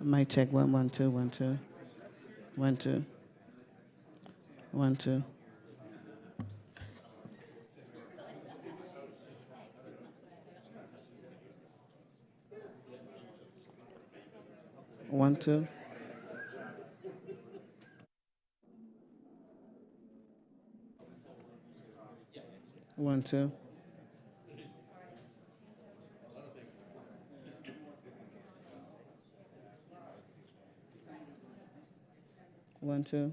Mic check 1 1 2 1 2 1 2 1 2 1 2 1 2 1 2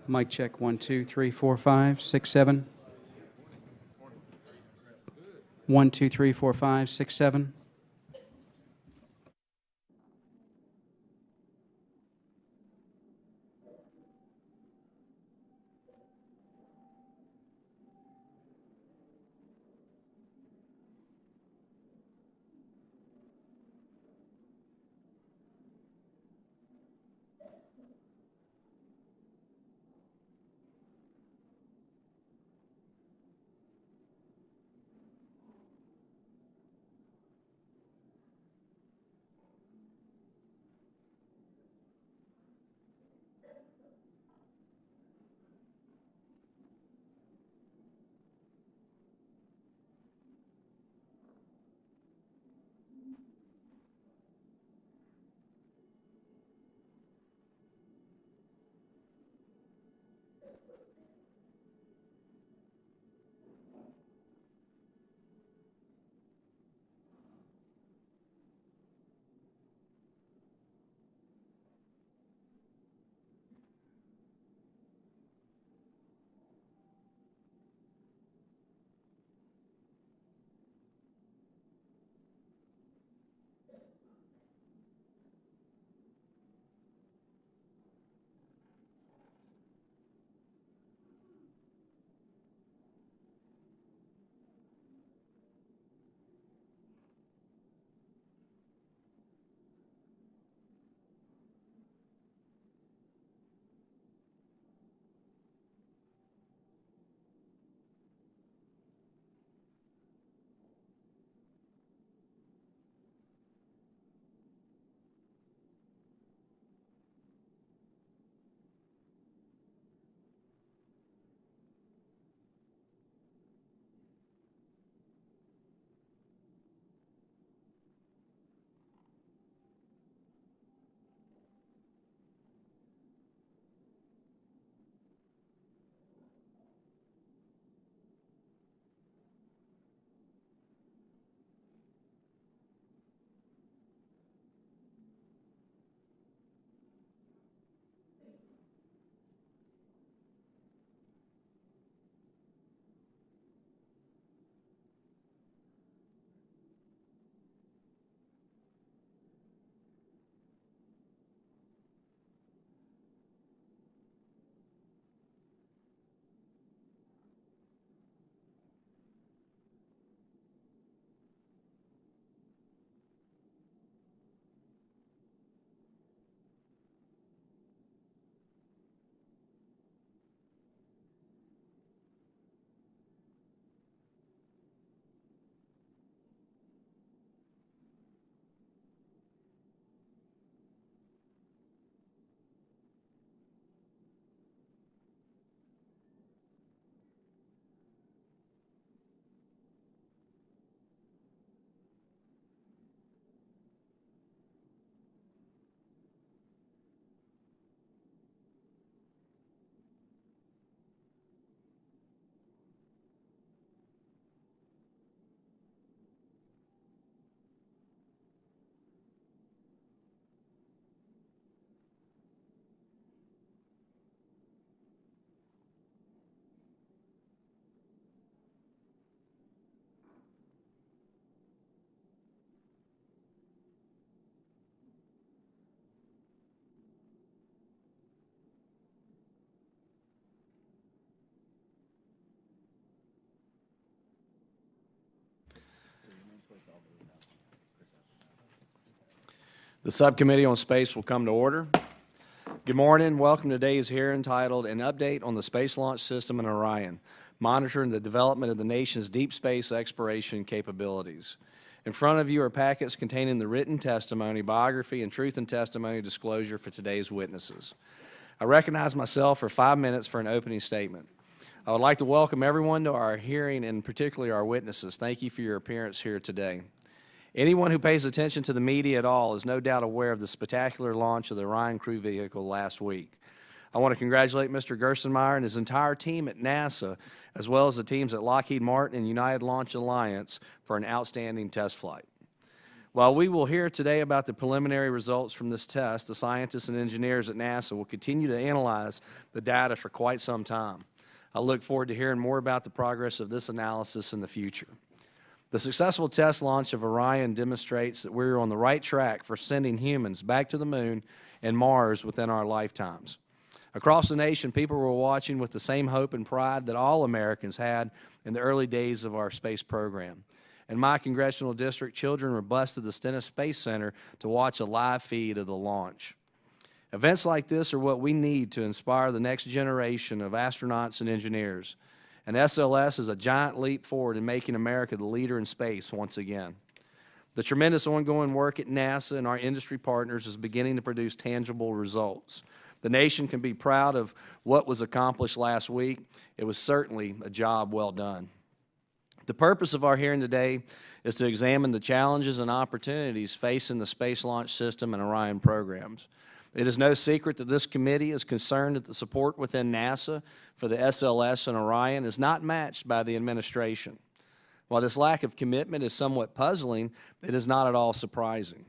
Mic check 1 2 3 4 5 6 7. 1 2 3 4 5 6 7. The Subcommittee on Space will come to order. Good morning. Welcome to today's hearing entitled An Update on the Space Launch System in Orion, Monitoring the Development of the Nation's Deep Space Exploration Capabilities. In front of you are packets containing the written testimony, biography, and truth and testimony disclosure for today's witnesses. I recognize myself for 5 minutes for an opening statement. I would like to welcome everyone to our hearing, and particularly our witnesses. Thank you for your appearance here today. Anyone who pays attention to the media at all is no doubt aware of the spectacular launch of the Orion crew vehicle last week. I want to congratulate Mr. Gerstenmaier and his entire team at NASA, as well as the teams at Lockheed Martin and United Launch Alliance for an outstanding test flight. While we will hear today about the preliminary results from this test, the scientists and engineers at NASA will continue to analyze the data for quite some time. I look forward to hearing more about the progress of this analysis in the future. The successful test launch of Orion demonstrates that we're on the right track for sending humans back to the moon and Mars within our lifetimes. Across the nation, people were watching with the same hope and pride that all Americans had in the early days of our space program. In my congressional district, children were bused to the Stennis Space Center to watch a live feed of the launch. Events like this are what we need to inspire the next generation of astronauts and engineers. And SLS is a giant leap forward in making America the leader in space once again. The tremendous ongoing work at NASA and our industry partners is beginning to produce tangible results. The nation can be proud of what was accomplished last week. It was certainly a job well done. The purpose of our hearing today is to examine the challenges and opportunities facing the Space Launch System and Orion programs. It is no secret that this committee is concerned that the support within NASA for the SLS and Orion is not matched by the administration. While this lack of commitment is somewhat puzzling, it is not at all surprising.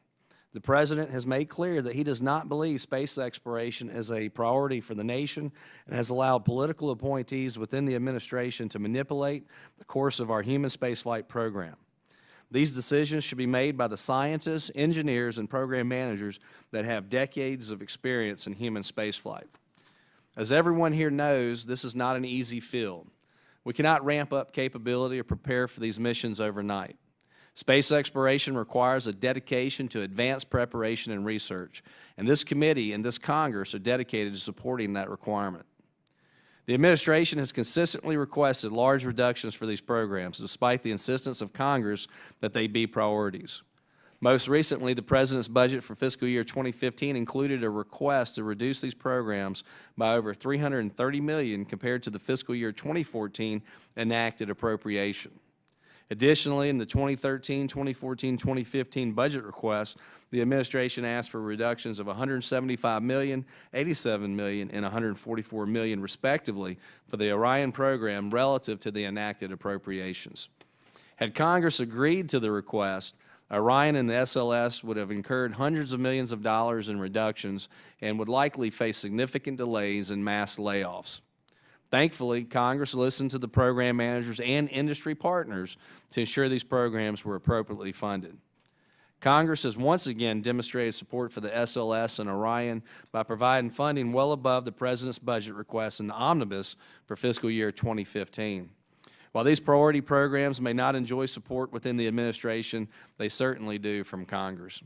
The President has made clear that he does not believe space exploration is a priority for the nation and has allowed political appointees within the administration to manipulate the course of our human spaceflight program. These decisions should be made by the scientists, engineers, and program managers that have decades of experience in human spaceflight. As everyone here knows, this is not an easy field. We cannot ramp up capability or prepare for these missions overnight. Space exploration requires a dedication to advanced preparation and research, and this committee and this Congress are dedicated to supporting that requirement. The administration has consistently requested large reductions for these programs, despite the insistence of Congress that they be priorities. Most recently, the President's budget for fiscal year 2015 included a request to reduce these programs by over $330 million compared to the fiscal year 2014 enacted appropriation. Additionally, in the 2013, 2014, 2015 budget request, the administration asked for reductions of $175 million, $87 million, and $144 million, respectively, for the Orion program relative to the enacted appropriations. Had Congress agreed to the request, Orion and the SLS would have incurred hundreds of millions of dollars in reductions and would likely face significant delays and mass layoffs. Thankfully, Congress listened to the program managers and industry partners to ensure these programs were appropriately funded. Congress has once again demonstrated support for the SLS and Orion by providing funding well above the President's budget request in the omnibus for fiscal year 2015. While these priority programs may not enjoy support within the administration, they certainly do from Congress.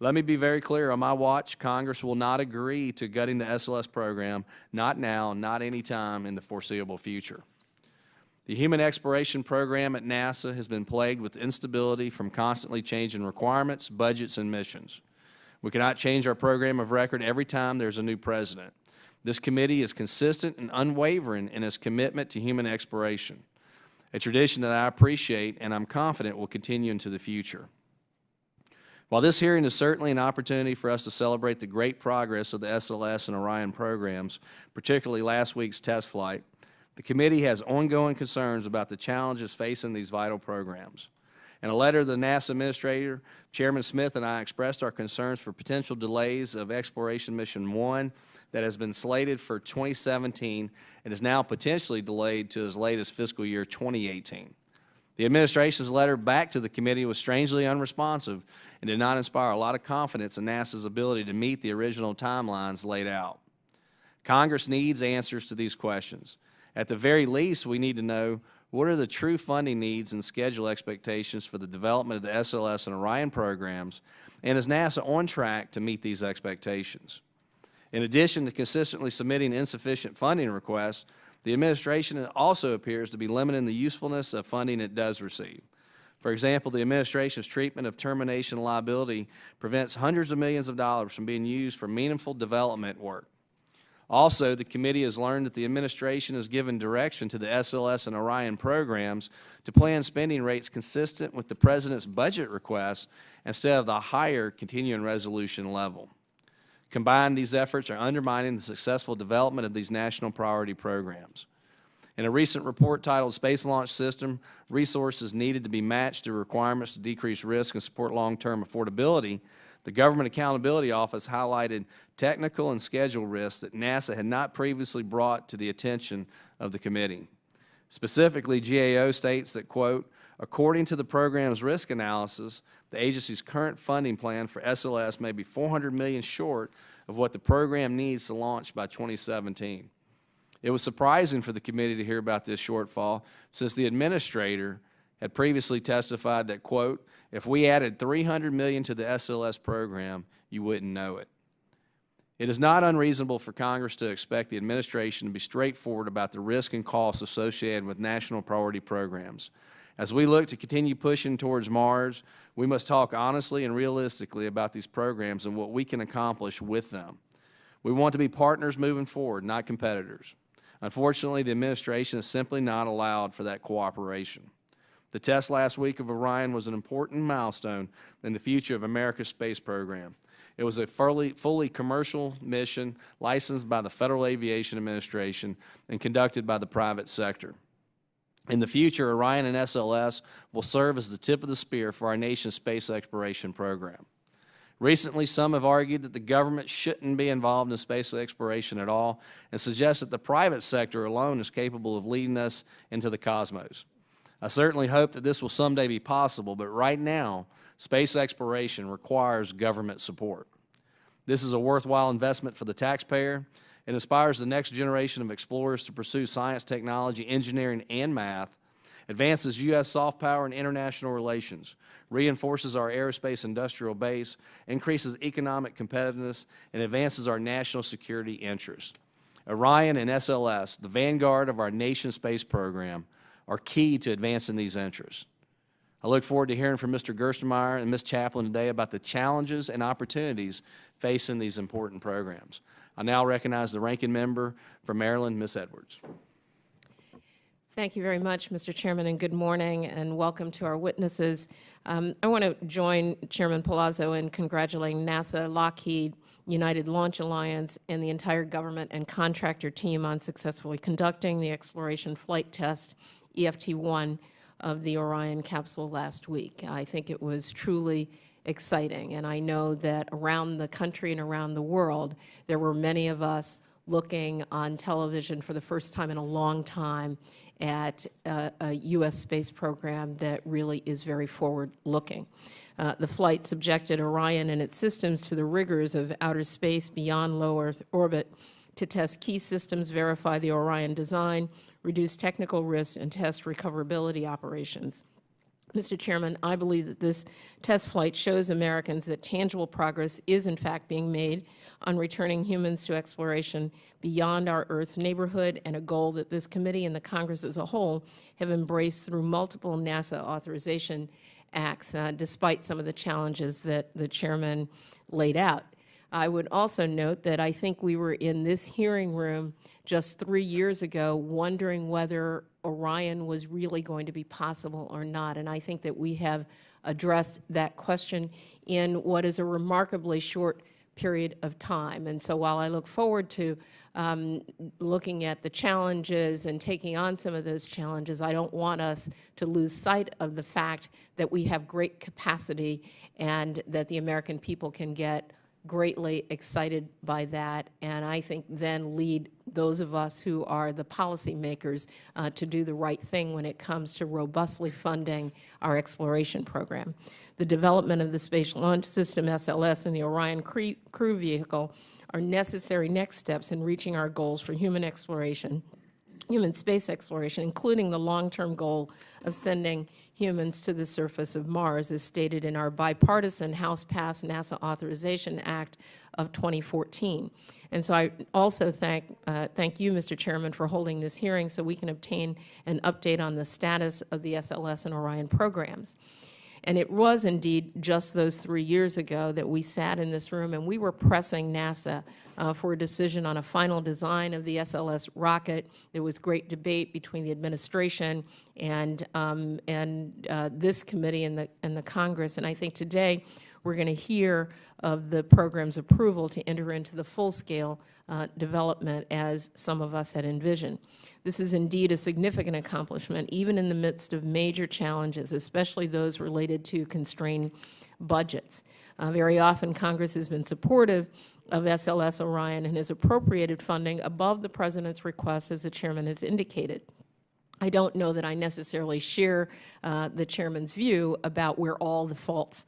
Let me be very clear, on my watch, Congress will not agree to gutting the SLS program, not now, not any time in the foreseeable future. The human exploration program at NASA has been plagued with instability from constantly changing requirements, budgets, and missions. We cannot change our program of record every time there's a new president. This committee is consistent and unwavering in its commitment to human exploration, a tradition that I appreciate and I'm confident will continue into the future. While this hearing is certainly an opportunity for us to celebrate the great progress of the SLS and Orion programs, particularly last week's test flight, the committee has ongoing concerns about the challenges facing these vital programs. In a letter to the NASA Administrator, Chairman Smith and I expressed our concerns for potential delays of Exploration Mission 1 that has been slated for 2017 and is now potentially delayed to as late as fiscal year 2018. The administration's letter back to the committee was strangely unresponsive and did not inspire a lot of confidence in NASA's ability to meet the original timelines laid out. Congress needs answers to these questions. At the very least, we need to know What are the true funding needs and schedule expectations for the development of the SLS and Orion programs, and is NASA on track to meet these expectations? In addition to consistently submitting insufficient funding requests, the administration also appears to be limiting the usefulness of funding it does receive. For example, the administration's treatment of termination liability prevents hundreds of millions of dollars from being used for meaningful development work. Also, the committee has learned that the administration has given direction to the SLS and Orion programs to plan spending rates consistent with the President's budget requests instead of the higher continuing resolution level. Combined, these efforts are undermining the successful development of these national priority programs. In a recent report titled Space Launch System, Resources Needed to be Matched to Requirements to Decrease Risk and Support Long-Term Affordability, the Government Accountability Office highlighted technical and schedule risks that NASA had not previously brought to the attention of the committee. Specifically, GAO states that, quote, according to the program's risk analysis, the agency's current funding plan for SLS may be $400 million short of what the program needs to launch by 2017. It was surprising for the committee to hear about this shortfall, since the administrator had previously testified that, quote, if we added $300 million to the SLS program, you wouldn't know it. It is not unreasonable for Congress to expect the administration to be straightforward about the risk and costs associated with national priority programs. As we look to continue pushing towards Mars, we must talk honestly and realistically about these programs and what we can accomplish with them. We want to be partners moving forward, not competitors. Unfortunately, the administration is simply not allowed for that cooperation. The test last week of Orion was an important milestone in the future of America's space program. It was a fully commercial mission licensed by the Federal Aviation Administration and conducted by the private sector. In the future, Orion and SLS will serve as the tip of the spear for our nation's space exploration program. Recently, some have argued that the government shouldn't be involved in space exploration at all and suggest that the private sector alone is capable of leading us into the cosmos. I certainly hope that this will someday be possible, but right now, space exploration requires government support. This is a worthwhile investment for the taxpayer. It inspires the next generation of explorers to pursue science, technology, engineering, and math, advances U.S. soft power and international relations, reinforces our aerospace industrial base, increases economic competitiveness, and advances our national security interests. Orion and SLS, the vanguard of our nation's space program, are key to advancing these interests. I look forward to hearing from Mr. Gerstenmaier and Ms. Chaplin today about the challenges and opportunities facing these important programs. I now recognize the ranking member for Maryland, Ms. Edwards. Thank you very much, Mr. Chairman, and good morning, and welcome to our witnesses. I want to join Chairman Palazzo in congratulating NASA, Lockheed, United Launch Alliance, and the entire government and contractor team on successfully conducting the exploration flight test, EFT-1, of the Orion capsule last week. I think it was truly exciting, and I know that around the country and around the world, there were many of us looking on television for the first time in a long time at a U.S. space program that really is very forward-looking. The flight subjected Orion and its systems to the rigors of outer space beyond low Earth orbit to test key systems, verify the Orion design, reduce technical risks, and test recoverability operations. Mr. Chairman, I believe that this test flight shows Americans that tangible progress is in fact being made on returning humans to exploration beyond our Earth's neighborhood, and a goal that this committee and the Congress as a whole have embraced through multiple NASA authorization acts, despite some of the challenges that the chairman laid out. I would also note that I think we were in this hearing room just 3 years ago wondering whether Orion was really going to be possible or not, and I think that we have addressed that question in what is a remarkably short period of time. And so while I look forward to looking at the challenges and taking on some of those challenges, I don't want us to lose sight of the fact that we have great capacity and that the American people can get greatly excited by that, and I think then lead those of us who are the policymakers to do the right thing when it comes to robustly funding our exploration program. The development of the Space Launch System, SLS, and the Orion crew vehicle are necessary next steps in reaching our goals for human exploration human space exploration, including the long-term goal of sending humans to the surface of Mars, as stated in our bipartisan House-passed NASA Authorization Act of 2014. And so I also thank you, Mr. Chairman, for holding this hearing so we can obtain an update on the status of the SLS and Orion programs. And it was indeed just those 3 years ago that we sat in this room and we were pressing NASA for a decision on a final design of the SLS rocket. There was great debate between the administration and this committee and the Congress. And I think today we're going to hear of the program's approval to enter into the full-scale development as some of us had envisioned. This is indeed a significant accomplishment, even in the midst of major challenges, especially those related to constrained budgets. Very often, Congress has been supportive of SLS Orion and has appropriated funding above the President's request, as the Chairman has indicated. I don't know that I necessarily share the Chairman's view about where all the faults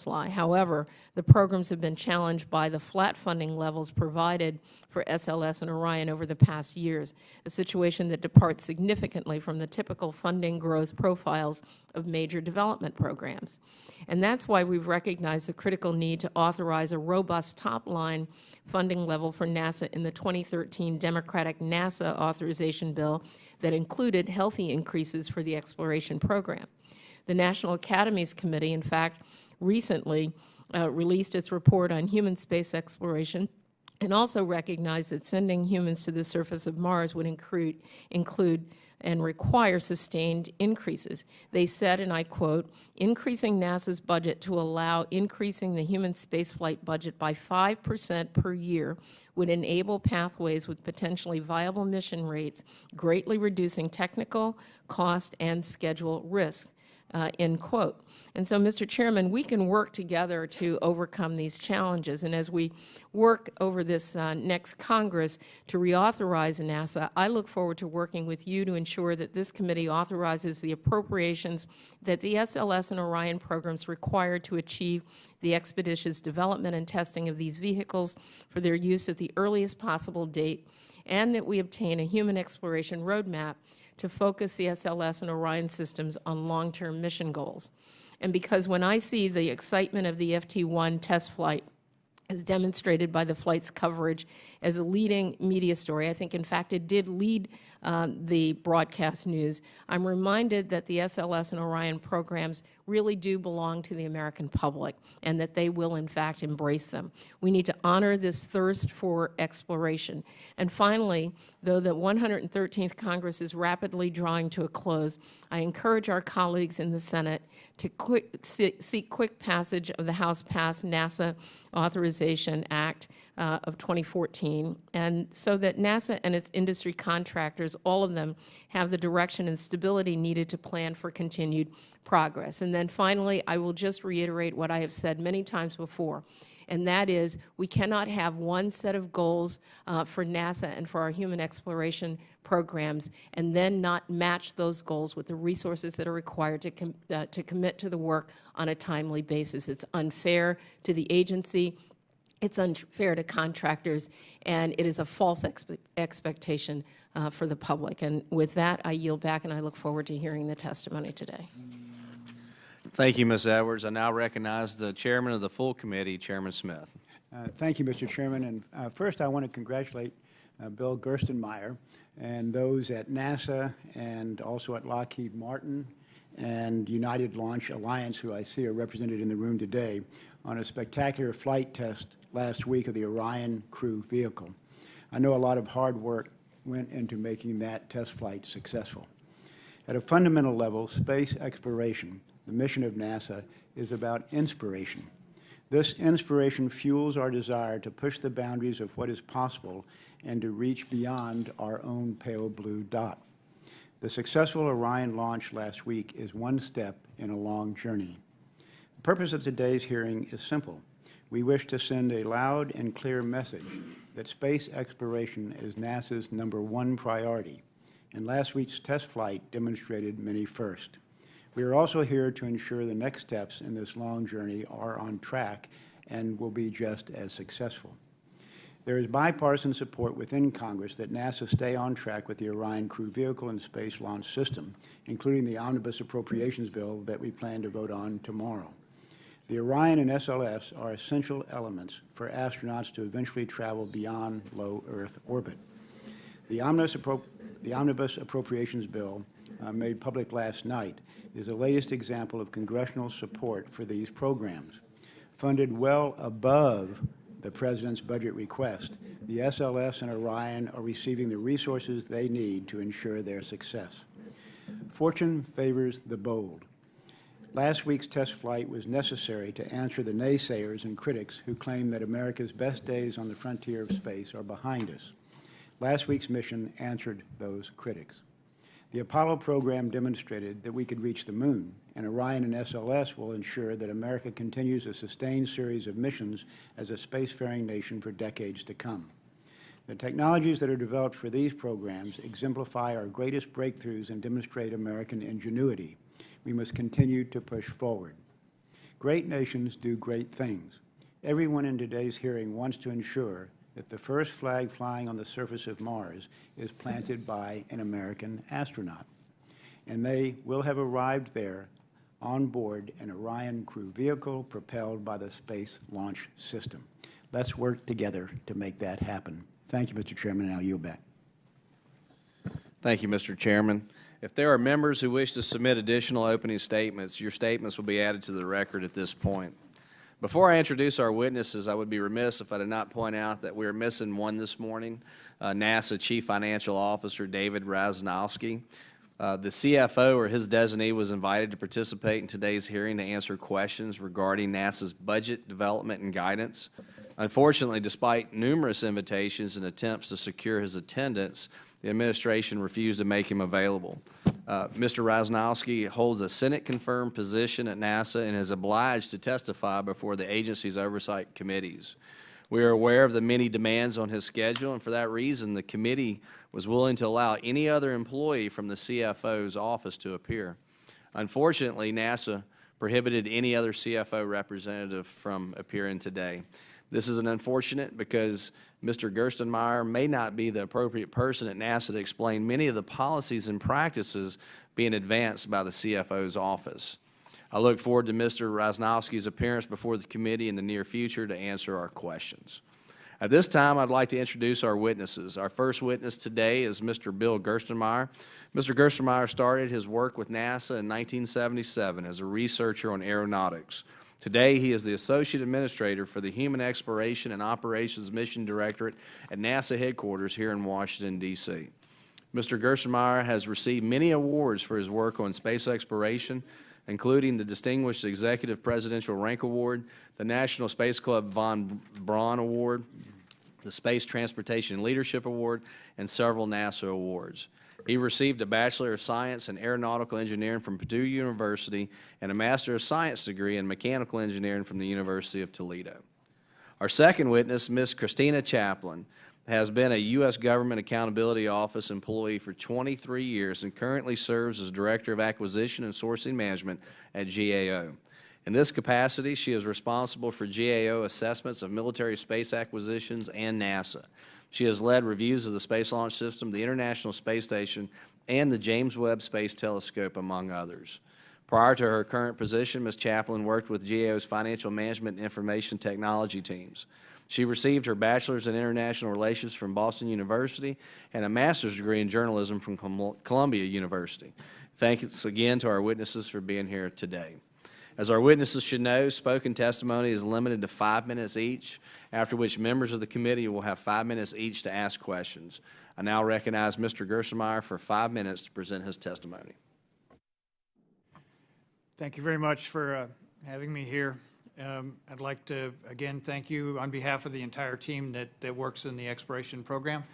lie. However, the programs have been challenged by the flat funding levels provided for SLS and Orion over the past years, a situation that departs significantly from the typical funding growth profiles of major development programs. And that's why we've recognized the critical need to authorize a robust top-line funding level for NASA in the 2013 Democratic NASA authorization bill that included healthy increases for the exploration program. The National Academies Committee, in fact, recently released its report on human space exploration and also recognized that sending humans to the surface of Mars would include and require sustained increases. They said, and I quote, "Increasing NASA's budget to allow increasing the human spaceflight budget by 5% per year would enable pathways with potentially viable mission rates, greatly reducing technical, cost, and schedule risk." End quote. And so, Mr. Chairman, we can work together to overcome these challenges. And as we work over this next Congress to reauthorize NASA, I look forward to working with you to ensure that this committee authorizes the appropriations that the SLS and Orion programs require to achieve the expeditious development and testing of these vehicles for their use at the earliest possible date, and that we obtain a human exploration roadmap to focus the SLS and Orion systems on long-term mission goals. And because when I see the excitement of the FT-1 test flight as demonstrated by the flight's coverage as a leading media story, I think in fact it did lead the broadcast news, I'm reminded that the SLS and Orion programs really do belong to the American public and that they will in fact embrace them. We need to honor this thirst for exploration. And finally, though the 113th Congress is rapidly drawing to a close, I encourage our colleagues in the Senate to seek quick passage of the House-passed NASA Authorization Act of 2014, and so that NASA and its industry contractors, all of them, have the direction and stability needed to plan for continued progress. And then finally, I will just reiterate what I have said many times before, and that is we cannot have one set of goals for NASA and for our human exploration programs and then not match those goals with the resources that are required to commit to the work on a timely basis. It's unfair to the agency, it's unfair to contractors, and it is a false expectation for the public. And with that, I yield back, and I look forward to hearing the testimony today. Thank you, Ms. Edwards. I now recognize the chairman of the full committee, Chairman Smith. Thank you, Mr. Chairman. And first, I want to congratulate Bill Gerstenmaier and those at NASA and also at Lockheed Martin and United Launch Alliance, who I see are represented in the room today, on a spectacular flight test last week of the Orion crew vehicle. I know a lot of hard work went into making that test flight successful. At a fundamental level, space exploration, the mission of NASA, is about inspiration. This inspiration fuels our desire to push the boundaries of what is possible and to reach beyond our own pale blue dot. The successful Orion launch last week is one step in a long journey. The purpose of today's hearing is simple. We wish to send a loud and clear message that space exploration is NASA's #1 priority, and last week's test flight demonstrated many firsts. We are also here to ensure the next steps in this long journey are on track and will be just as successful. There is bipartisan support within Congress that NASA stay on track with the Orion crew vehicle and space launch system, including the omnibus appropriations bill that we plan to vote on tomorrow. The Orion and SLS are essential elements for astronauts to eventually travel beyond low Earth orbit. The omnibus appropriations bill made public last night is the latest example of congressional support for these programs. Funded well above the President's budget request, the SLS and Orion are receiving the resources they need to ensure their success. Fortune favors the bold. Last week's test flight was necessary to answer the naysayers and critics who claim that America's best days on the frontier of space are behind us. Last week's mission answered those critics. The Apollo program demonstrated that we could reach the moon, and Orion and SLS will ensure that America continues a sustained series of missions as a spacefaring nation for decades to come. The technologies that are developed for these programs exemplify our greatest breakthroughs and demonstrate American ingenuity. We must continue to push forward. Great nations do great things. Everyone in today's hearing wants to ensure that the first flag flying on the surface of Mars is planted by an American astronaut. And they will have arrived there on board an Orion crew vehicle propelled by the Space Launch System. Let's work together to make that happen. Thank you, Mr. Chairman, and I'll yield back. Thank you, Mr. Chairman. If there are members who wish to submit additional opening statements, your statements will be added to the record at this point. Before I introduce our witnesses, I would be remiss if I did not point out that we are missing one this morning, NASA Chief Financial Officer David Rasnowski. The CFO or his designee was invited to participate in today's hearing to answer questions regarding NASA's budget development and guidance. Unfortunately, despite numerous invitations and attempts to secure his attendance, the administration refused to make him available. Mr. Rasnowski holds a Senate-confirmed position at NASA and is obliged to testify before the agency's oversight committees. We are aware of the many demands on his schedule, and for that reason, the committee was willing to allow any other employee from the CFO's office to appear. Unfortunately, NASA prohibited any other CFO representative from appearing today. This is unfortunate because Mr. Gerstenmaier may not be the appropriate person at NASA to explain many of the policies and practices being advanced by the CFO's office. I look forward to Mr. Rasnowski's appearance before the committee in the near future to answer our questions. At this time, I'd like to introduce our witnesses. Our first witness today is Mr. Bill Gerstenmaier. Mr. Gerstenmaier started his work with NASA in 1977 as a researcher on aeronautics. Today, he is the Associate Administrator for the Human Exploration and Operations Mission Directorate at NASA headquarters here in Washington, D.C. Mr. Gerstenmaier has received many awards for his work on space exploration, including the Distinguished Executive Presidential Rank Award, the National Space Club von Braun Award, the Space Transportation Leadership Award, and several NASA awards. He received a Bachelor of Science in Aeronautical Engineering from Purdue University and a Master of Science degree in Mechanical Engineering from the University of Toledo. Our second witness, Ms. Christina Chaplin, has been a U.S. Government Accountability Office employee for 23 years and currently serves as Director of Acquisition and Sourcing Management at GAO. In this capacity, she is responsible for GAO assessments of military space acquisitions and NASA. She has led reviews of the Space Launch System, the International Space Station, and the James Webb Space Telescope, among others. Prior to her current position, Ms. Chaplin worked with GAO's Financial Management and Information Technology teams. She received her Bachelor's in International Relations from Boston University and a Master's degree in Journalism from Columbia University. Thanks again to our witnesses for being here today. As our witnesses should know, spoken testimony is limited to 5 minutes each, after which members of the committee will have 5 minutes each to ask questions. I now recognize Mr. Gerstenmaier for 5 minutes to present his testimony. Thank you very much for having me here. I'd like to, again, thank you on behalf of the entire team that works in the exploration program.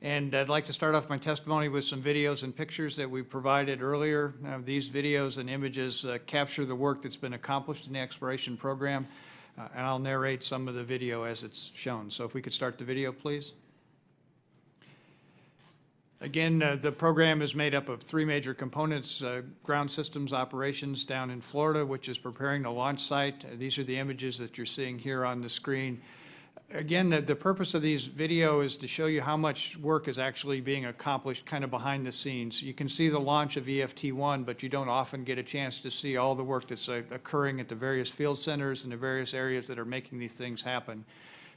And I'd like to start off my testimony with some videos and pictures that we provided earlier. These videos and images capture the work that's been accomplished in the exploration program, and I'll narrate some of the video as it's shown. So if we could start the video, please. Again, the program is made up of 3 major components: ground systems operations down in Florida, which is preparing the launch site. These are the images that you're seeing here on the screen. Again, the purpose of these video is to show you how much work is actually being accomplished kind of behind the scenes. You can see the launch of EFT-1, but you don't often get a chance to see all the work that's occurring at the various field centers and the various areas that are making these things happen.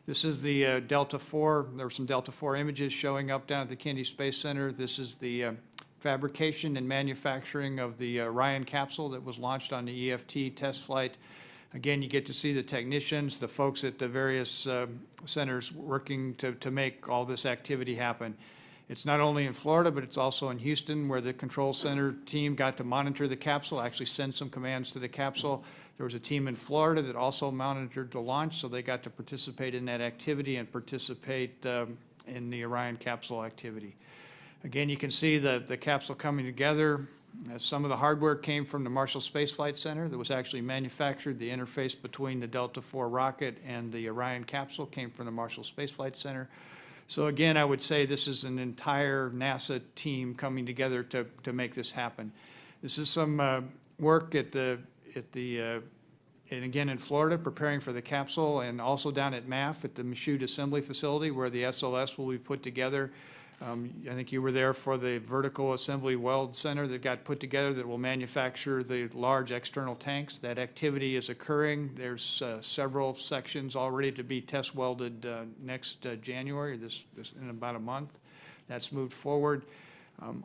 This is the Delta IV. There were some Delta IV images showing up down at the Kennedy Space Center. This is the fabrication and manufacturing of the Orion capsule that was launched on the EFT test flight. Again, you get to see the technicians, the folks at the various centers working to make all this activity happen. It's not only in Florida, but it's also in Houston, where the control center team got to monitor the capsule, actually send some commands to the capsule. There was a team in Florida that also monitored the launch, so they got to participate in that activity and participate in the Orion capsule activity. Again, you can see the capsule coming together. Some of the hardware came from the Marshall Space Flight Center that was actually manufactured. The interface between the Delta IV rocket and the Orion capsule came from the Marshall Space Flight Center. So again, I would say this is an entire NASA team coming together to make this happen. This is some work and again in Florida, preparing for the capsule, and also down at MAF at the Michoud Assembly Facility, where the SLS will be put together. I think you were there for the vertical assembly weld center that got put together that will manufacture the large external tanks. That activity is occurring. There's several sections all ready to be test welded next January, this in about a month. That's moved forward.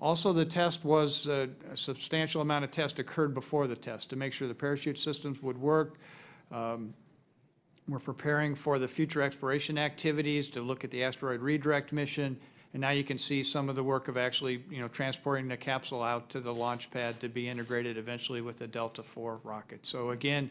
Also, the test was a substantial amount of test occurred before the test to make sure the parachute systems would work. We're preparing for the future exploration activities to look at the asteroid redirect mission. And now you can see some of the work of actually, transporting the capsule out to the launch pad to be integrated eventually with the Delta IV rocket. So again,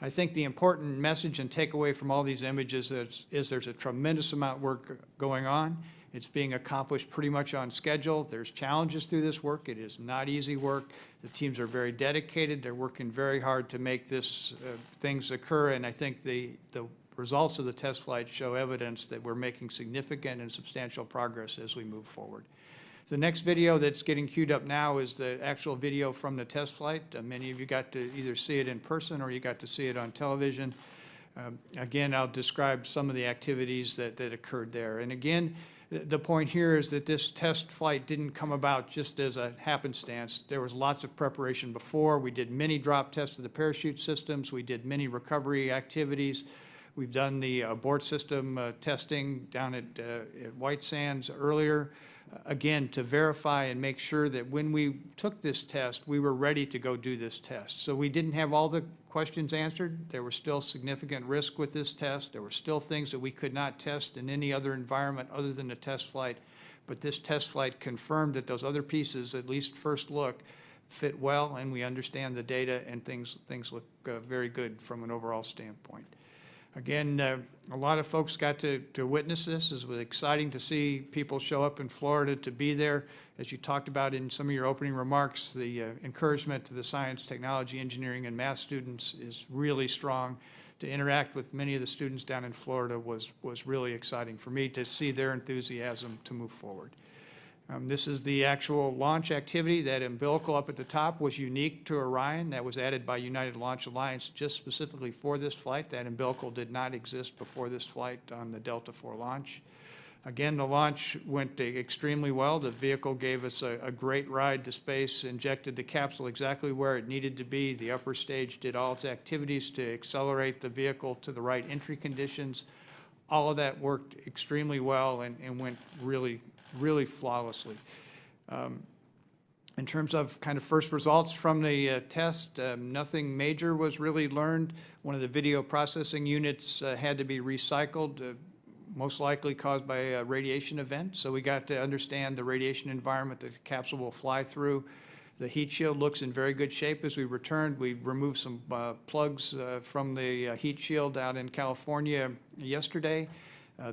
I think the important message and takeaway from all these images is there's a tremendous amount of work going on. It's being accomplished pretty much on schedule. There's challenges through this work. It is not easy work. The teams are very dedicated. They're working very hard to make this things occur. And I think the results of the test flight show evidence that we're making significant and substantial progress as we move forward. The next video that's getting queued up now is the actual video from the test flight. Many of you got to either see it in person or you got to see it on television. Again, I'll describe some of the activities that occurred there. And again, the point here is that this test flight didn't come about just as a happenstance. There was lots of preparation before. We did many drop tests of the parachute systems. We did many recovery activities. We've done the abort system testing down at White Sands earlier, again, to verify and make sure that when we took this test, we were ready to go do this test. So we didn't have all the questions answered. There was still significant risk with this test. There were still things that we could not test in any other environment other than the test flight. But this test flight confirmed that those other pieces, at least first look, fit well, and we understand the data, and things look very good from an overall standpoint. Again, a lot of folks got to witness this. It was exciting to see people show up in Florida to be there. As you talked about in some of your opening remarks, the encouragement to the science, technology, engineering, and math students is really strong. To interact with many of the students down in Florida was really exciting for me to see their enthusiasm to move forward. This is the actual launch activity. That umbilical up at the top was unique to Orion. That was added by United Launch Alliance just specifically for this flight. That umbilical did not exist before this flight on the Delta IV launch. Again, the launch went extremely well. The vehicle gave us a great ride to space, injected the capsule exactly where it needed to be. The upper stage did all its activities to accelerate the vehicle to the right entry conditions. All of that worked extremely well and went really flawlessly. In terms of kind of first results from the test, nothing major was really learned. One of the video processing units had to be recycled, most likely caused by a radiation event. So we got to understand the radiation environment that the capsule will fly through. The heat shield looks in very good shape as we returned. We removed some plugs from the heat shield out in California yesterday.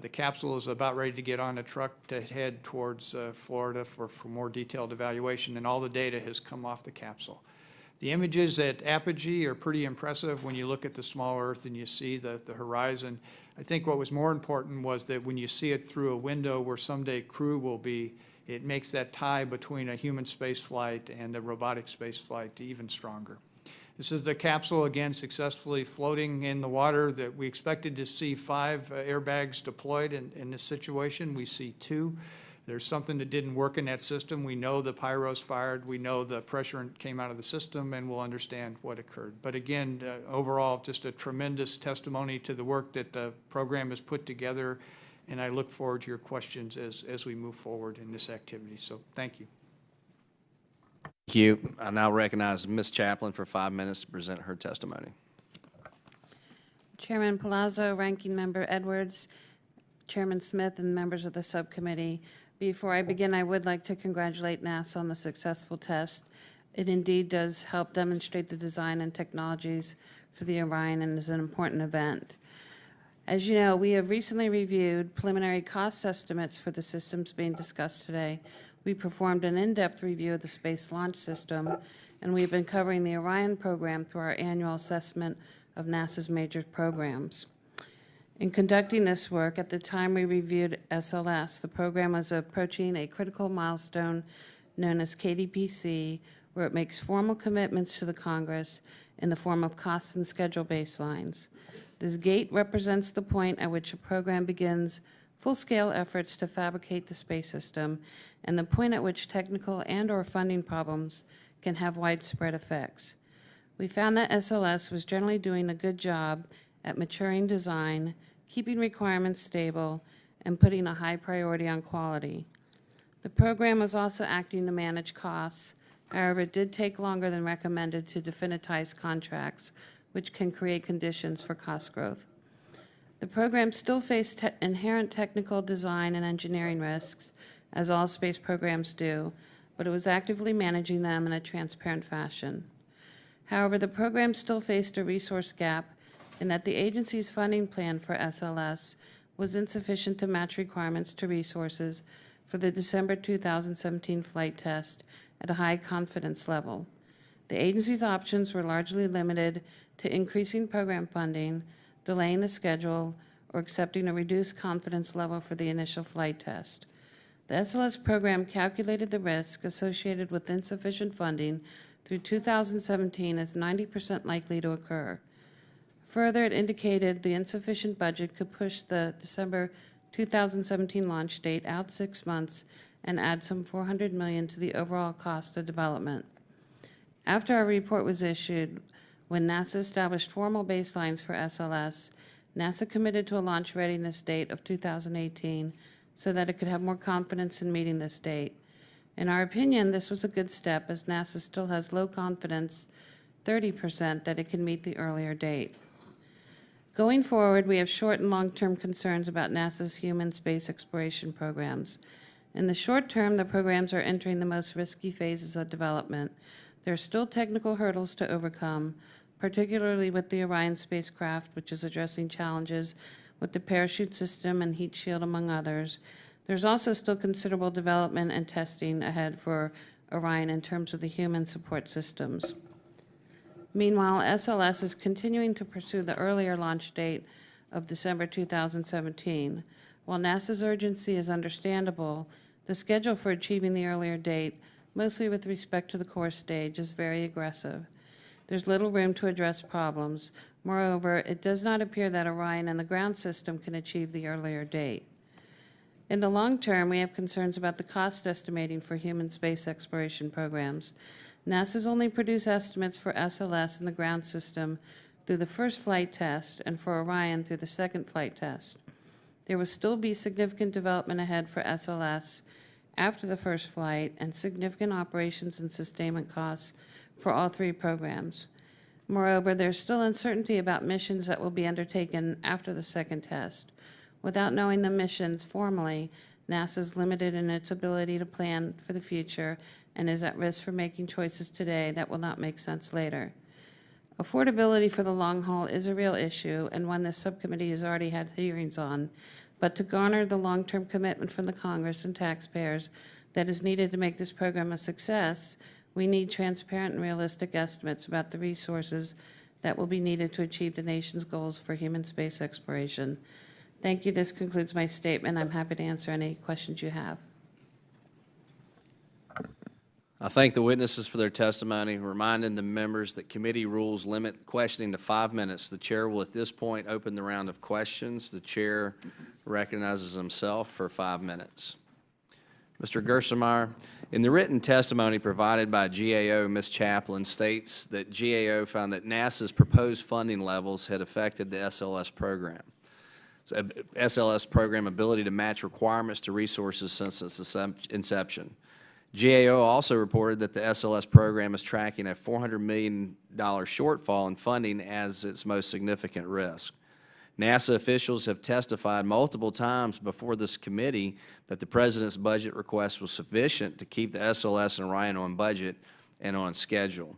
The capsule is about ready to get on a truck to head towards Florida for more detailed evaluation, and all the data has come off the capsule. The images at apogee are pretty impressive when you look at the small Earth and you see the horizon. I think what was more important was that when you see it through a window where someday crew will be, it makes that tie between a human space flight and a robotic space flight even stronger. This is the capsule, again, successfully floating in the water. That we expected to see 5 airbags deployed in this situation. We see 2. There's something that didn't work in that system. We know the pyro's fired. We know the pressure came out of the system, and we'll understand what occurred. But again, overall, just a tremendous testimony to the work that the program has put together, and I look forward to your questions as we move forward in this activity. So thank you. Thank you. I now recognize Ms. Chaplin for 5 minutes to present her testimony. Chairman Palazzo, Ranking Member Edwards, Chairman Smith, and members of the subcommittee. Before I begin, I would like to congratulate NASA on the successful test. It indeed does help demonstrate the design and technologies for the Orion and is an important event. As you know, we have recently reviewed preliminary cost estimates for the systems being discussed today. We performed an in-depth review of the Space Launch System, and we've been covering the Orion program through our annual assessment of NASA's major programs. In conducting this work, at the time we reviewed SLS, the program was approaching a critical milestone known as KDPC, where it makes formal commitments to the Congress in the form of cost and schedule baselines. This gate represents the point at which a program begins full-scale efforts to fabricate the space system and the point at which technical and/or funding problems can have widespread effects. We found that SLS was generally doing a good job at maturing design, keeping requirements stable, and putting a high priority on quality. The program was also acting to manage costs. However, it did take longer than recommended to definitize contracts, which can create conditions for cost growth. The program still faced inherent technical design and engineering risks, as all space programs do, but it was actively managing them in a transparent fashion. However, the program still faced a resource gap in that the agency's funding plan for SLS was insufficient to match requirements to resources for the December 2017 flight test at a high confidence level. The agency's options were largely limited to increasing program funding, delaying the schedule, or accepting a reduced confidence level for the initial flight test. The SLS program calculated the risk associated with insufficient funding through 2017 as 90% likely to occur. Further, it indicated the insufficient budget could push the December 2017 launch date out 6 months and add some $400 million to the overall cost of development. After our report was issued, when NASA established formal baselines for SLS, NASA committed to a launch readiness date of 2018 so that it could have more confidence in meeting this date. In our opinion, this was a good step, as NASA still has low confidence, 30%, that it can meet the earlier date. Going forward, we have short and long-term concerns about NASA's human space exploration programs. In the short term, the programs are entering the most risky phases of development. There are still technical hurdles to overcome, particularly with the Orion spacecraft, which is addressing challenges with the parachute system and heat shield, among others. There's also still considerable development and testing ahead for Orion in terms of the human support systems. Meanwhile, SLS is continuing to pursue the earlier launch date of December 2017. While NASA's urgency is understandable, the schedule for achieving the earlier date, mostly with respect to the core stage, is very aggressive. There's little room to address problems. Moreover, it does not appear that Orion and the ground system can achieve the earlier date. In the long term, we have concerns about the cost estimating for human space exploration programs. NASA's only produced estimates for SLS and the ground system through the first flight test and for Orion through the second flight test. There will still be significant development ahead for SLS after the first flight and significant operations and sustainment costs for all 3 programs. Moreover, there's still uncertainty about missions that will be undertaken after the second test. Without knowing the missions formally, NASA is limited in its ability to plan for the future and is at risk for making choices today that will not make sense later. Affordability for the long haul is a real issue and one this subcommittee has already had hearings on, but to garner the long-term commitment from the Congress and taxpayers that is needed to make this program a success, we need transparent and realistic estimates about the resources that will be needed to achieve the nation's goals for human space exploration. Thank you. This concludes my statement. I'm happy to answer any questions you have. I thank the witnesses for their testimony, reminding the members that committee rules limit questioning to 5 minutes. The chair will at this point open the round of questions. The chair recognizes himself for 5 minutes. Mr. Gerstenmaier, in the written testimony provided by GAO, Ms. Chaplin states that GAO found that NASA's proposed funding levels had affected the SLS program. SLS program ability to match requirements to resources since its inception. GAO also reported that the SLS program is tracking a $400 million shortfall in funding as its most significant risk. NASA officials have testified multiple times before this committee that the President's budget request was sufficient to keep the SLS and Orion on budget and on schedule.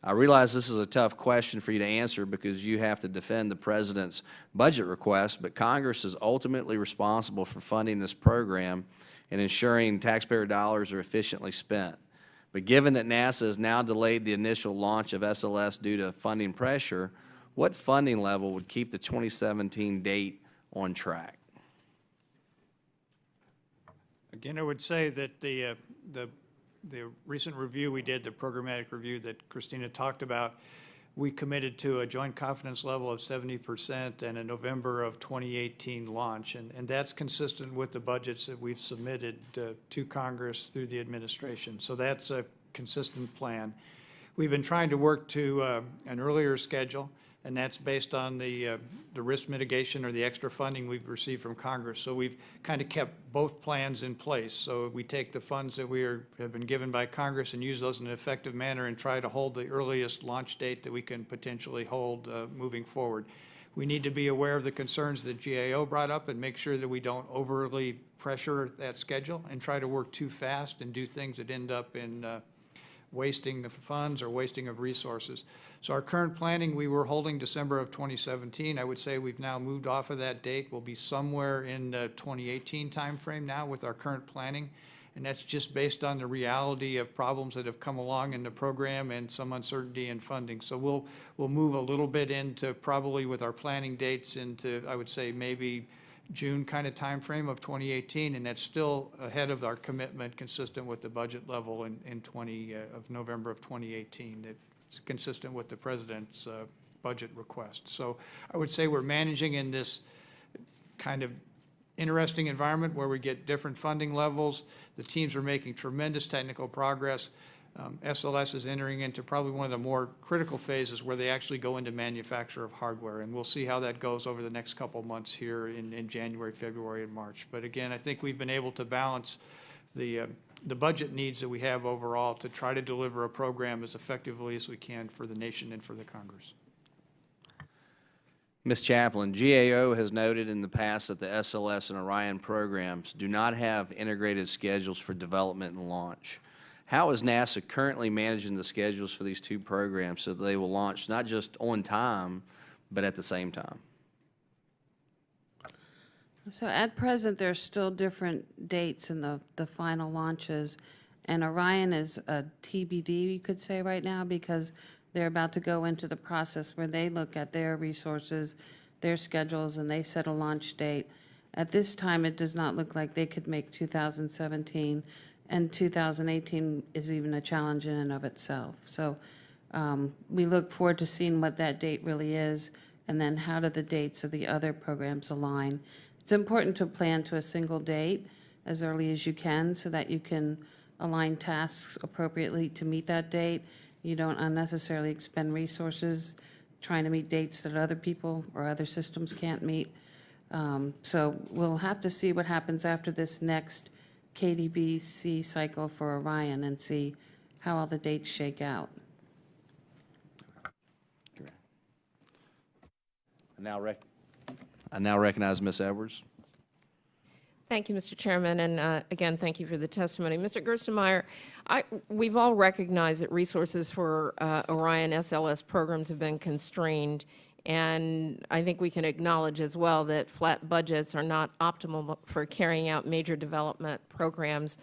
I realize this is a tough question for you to answer because you have to defend the President's budget request, but Congress is ultimately responsible for funding this program and ensuring taxpayer dollars are efficiently spent. But given that NASA has now delayed the initial launch of SLS due to funding pressure, what funding level would keep the 2017 date on track? Again, I would say that the recent review we did, the programmatic review that Christina talked about, we committed to a joint confidence level of 70% and a November of 2018 launch. And that's consistent with the budgets that we've submitted to Congress through the administration. So that's a consistent plan. We've been trying to work to an earlier schedule, and that's based on the risk mitigation or the extra funding we've received from Congress. So we've kind of kept both plans in place. So we take the funds that have been given by Congress and use those in an effective manner and try to hold the earliest launch date that we can potentially hold moving forward. We need to be aware of the concerns that GAO brought up and make sure that we don't overly pressure that schedule and try to work too fast and do things that end up in wasting the funds or wasting of resources. So our current planning, we were holding December of 2017. I would say we've now moved off of that date. We'll be somewhere in the 2018 timeframe now with our current planning. And that's just based on the reality of problems that have come along in the program and some uncertainty in funding. So we'll move a little bit into probably with our planning dates into, I would say, maybe June kind of time frame of 2018, and that's still ahead of our commitment consistent with the budget level in November of 2018. It's consistent with the President's budget request. So I would say we're managing in this kind of interesting environment where we get different funding levels. The teams are making tremendous technical progress. SLS is entering into probably one of the more critical phases where they actually go into manufacture of hardware, and we'll see how that goes over the next couple of months here in January, February, and March. But again, I think we've been able to balance the budget needs that we have overall to try to deliver a program as effectively as we can for the nation and for the Congress. Ms. Chaplin, GAO has noted in the past that the SLS and Orion programs do not have integrated schedules for development and launch. How is NASA currently managing the schedules for these two programs so that they will launch not just on time, but at the same time? So at present, there's still different dates in the final launches, and Orion is a TBD, you could say right now, because they're about to go into the process where they look at their resources, their schedules, and they set a launch date. At this time, it does not look like they could make 2017, and 2018 is even a challenge in and of itself. So we look forward to seeing what that date really is, and then how do the dates of the other programs align. It's important to plan to a single date as early as you can so that you can align tasks appropriately to meet that date. You don't unnecessarily expend resources trying to meet dates that other people or other systems can't meet. So we'll have to see what happens after this next KDBC cycle for Orion and see how all the dates shake out. I now recognize Ms. Edwards. Thank you, Mr. Chairman, and again, thank you for the testimony. Mr. Gerstenmaier, we've all recognized that resources for Orion SLS programs have been constrained, and I think we can acknowledge as well that flat budgets are not optimal for carrying out major development programs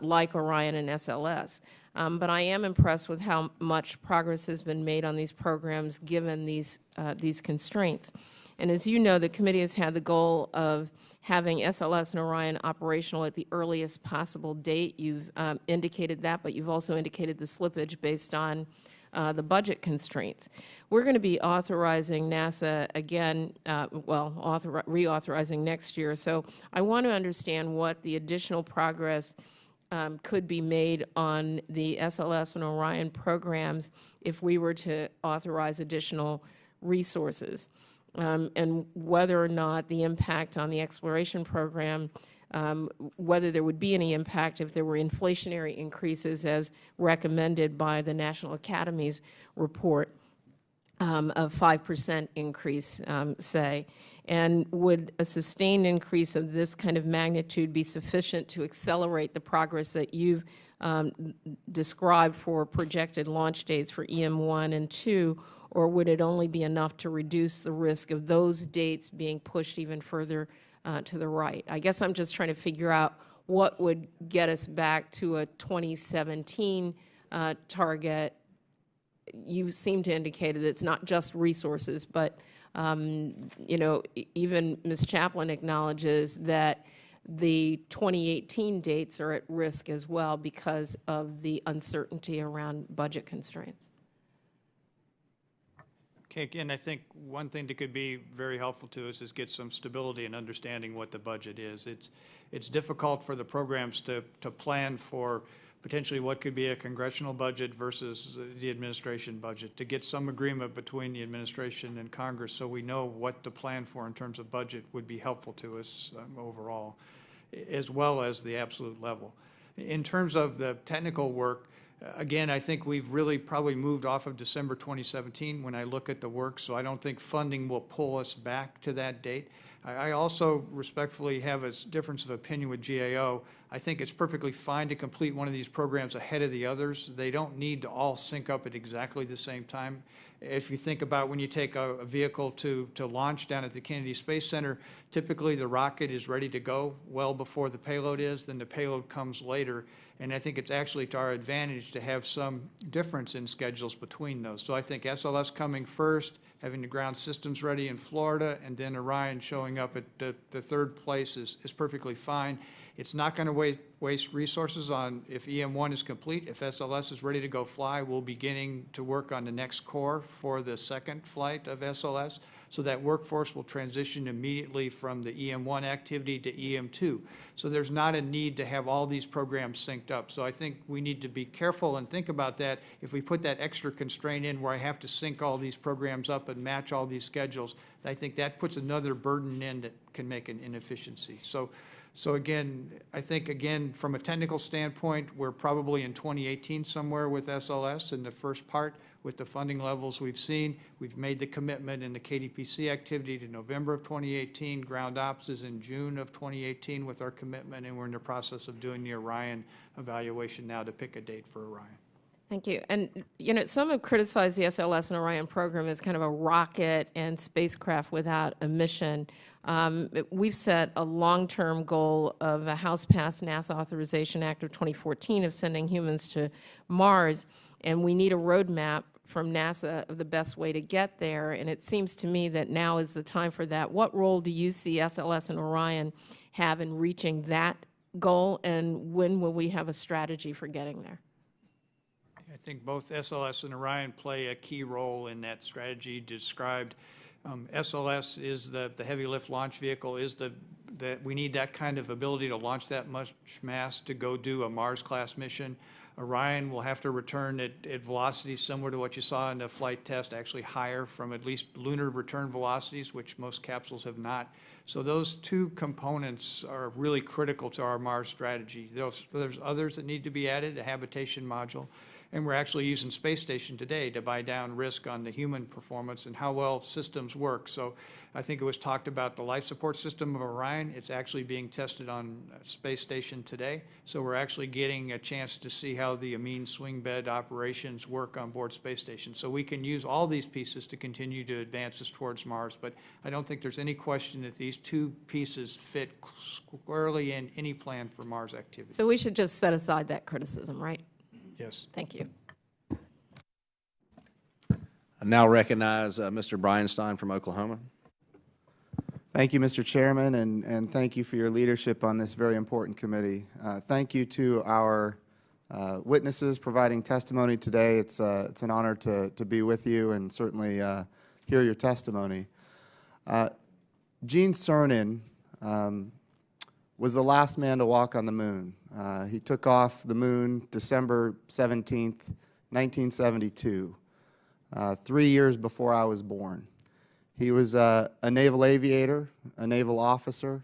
like Orion and SLS. But I am impressed with how much progress has been made on these programs given these constraints. And as you know, the committee has had the goal of having SLS and Orion operational at the earliest possible date. You've indicated that, but you've also indicated the slippage based on the budget constraints. We're going to be authorizing NASA again, reauthorizing next year. So I want to understand what the additional progress could be made on the SLS and Orion programs if we were to authorize additional resources, and whether or not the impact on the exploration program, whether there would be any impact if there were inflationary increases as recommended by the National Academy's report of 5% increase, say. And would a sustained increase of this kind of magnitude be sufficient to accelerate the progress that you've described for projected launch dates for EM1 and 2, or would it only be enough to reduce the risk of those dates being pushed even further to the right? I guess I'm just trying to figure out what would get us back to a 2017 target. You seem to indicate that it's not just resources, but you know, even Ms. Chaplin acknowledges that the 2018 dates are at risk as well because of the uncertainty around budget constraints. Okay, again, I think one thing that could be very helpful to us is get some stability in understanding what the budget is. It's difficult for the programs to plan for potentially what could be a congressional budget versus the administration budget, to get some agreement between the administration and Congress so we know what to plan for in terms of budget would be helpful to us overall, as well as the absolute level. In terms of the technical work, again, I think we've really probably moved off of December 2017 when I look at the work, so I don't think funding will pull us back to that date. I also respectfully have a difference of opinion with GAO. I think it's perfectly fine to complete one of these programs ahead of the others. They don't need to all sync up at exactly the same time. If you think about when you take a vehicle to launch down at the Kennedy Space Center, typically the rocket is ready to go well before the payload is, then the payload comes later. And I think it's actually to our advantage to have some difference in schedules between those. So I think SLS coming first, having the ground systems ready in Florida, and then Orion showing up at the third place is perfectly fine. It's not going to waste resources on if EM1 is complete. If SLS is ready to go fly, we'll be beginning to work on the next core for the second flight of SLS. So that workforce will transition immediately from the EM1 activity to EM2. So there's not a need to have all these programs synced up. So I think we need to be careful and think about that. If we put that extra constraint in where I have to sync all these programs up and match all these schedules, I think that puts another burden in that can make an inefficiency. So again, I think, again, from a technical standpoint, we're probably in 2018 somewhere with SLS in the first part with the funding levels we've seen. We've made the commitment in the KDPC activity to November of 2018. Ground Ops is in June of 2018 with our commitment, and we're in the process of doing the Orion evaluation now to pick a date for Orion. Thank you. And, you know, some have criticized the SLS and Orion program as kind of a rocket and spacecraft without a mission. We've set a long-term goal of a House-passed NASA Authorization Act of 2014 of sending humans to Mars, and we need a roadmap from NASA of the best way to get there, and it seems to me that now is the time for that. What role do you see SLS and Orion have in reaching that goal, and when will we have a strategy for getting there? I think both SLS and Orion play a key role in that strategy described. SLS is the heavy lift launch vehicle, is that we need that kind of ability to launch that much mass to go do a Mars-class mission. Orion will have to return at velocities similar to what you saw in the flight test, actually higher from at least lunar return velocities, which most capsules have not. So those two components are really critical to our Mars strategy. There's others that need to be added, a habitation module. And we're actually using Space Station today to buy down risk on the human performance and how well systems work. So I think it was talked about the life support system of Orion. It's actually being tested on Space Station today. So we're actually getting a chance to see how the amine swing bed operations work on board Space Station. So we can use all these pieces to continue to advance us towards Mars. But I don't think there's any question that these two pieces fit squarely in any plan for Mars activity. So we should just set aside that criticism, right? Yes. Thank you. I now recognize Mr. Brian Stein from Oklahoma. Thank you, Mr. Chairman, and thank you for your leadership on this very important committee. Thank you to our witnesses providing testimony today. It's an honor to be with you and certainly hear your testimony. Gene Cernan was the last man to walk on the moon. He took off the moon December 17th, 1972, 3 years before I was born. He was a naval aviator, a naval officer.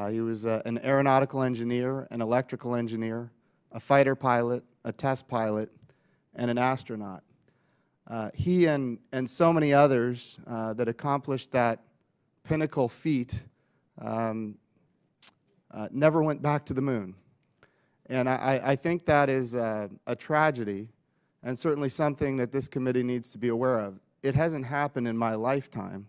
He was an aeronautical engineer, an electrical engineer, a fighter pilot, a test pilot, and an astronaut. He and so many others that accomplished that pinnacle feat never went back to the moon. And I think that is a tragedy and certainly something that this committee needs to be aware of. It hasn't happened in my lifetime.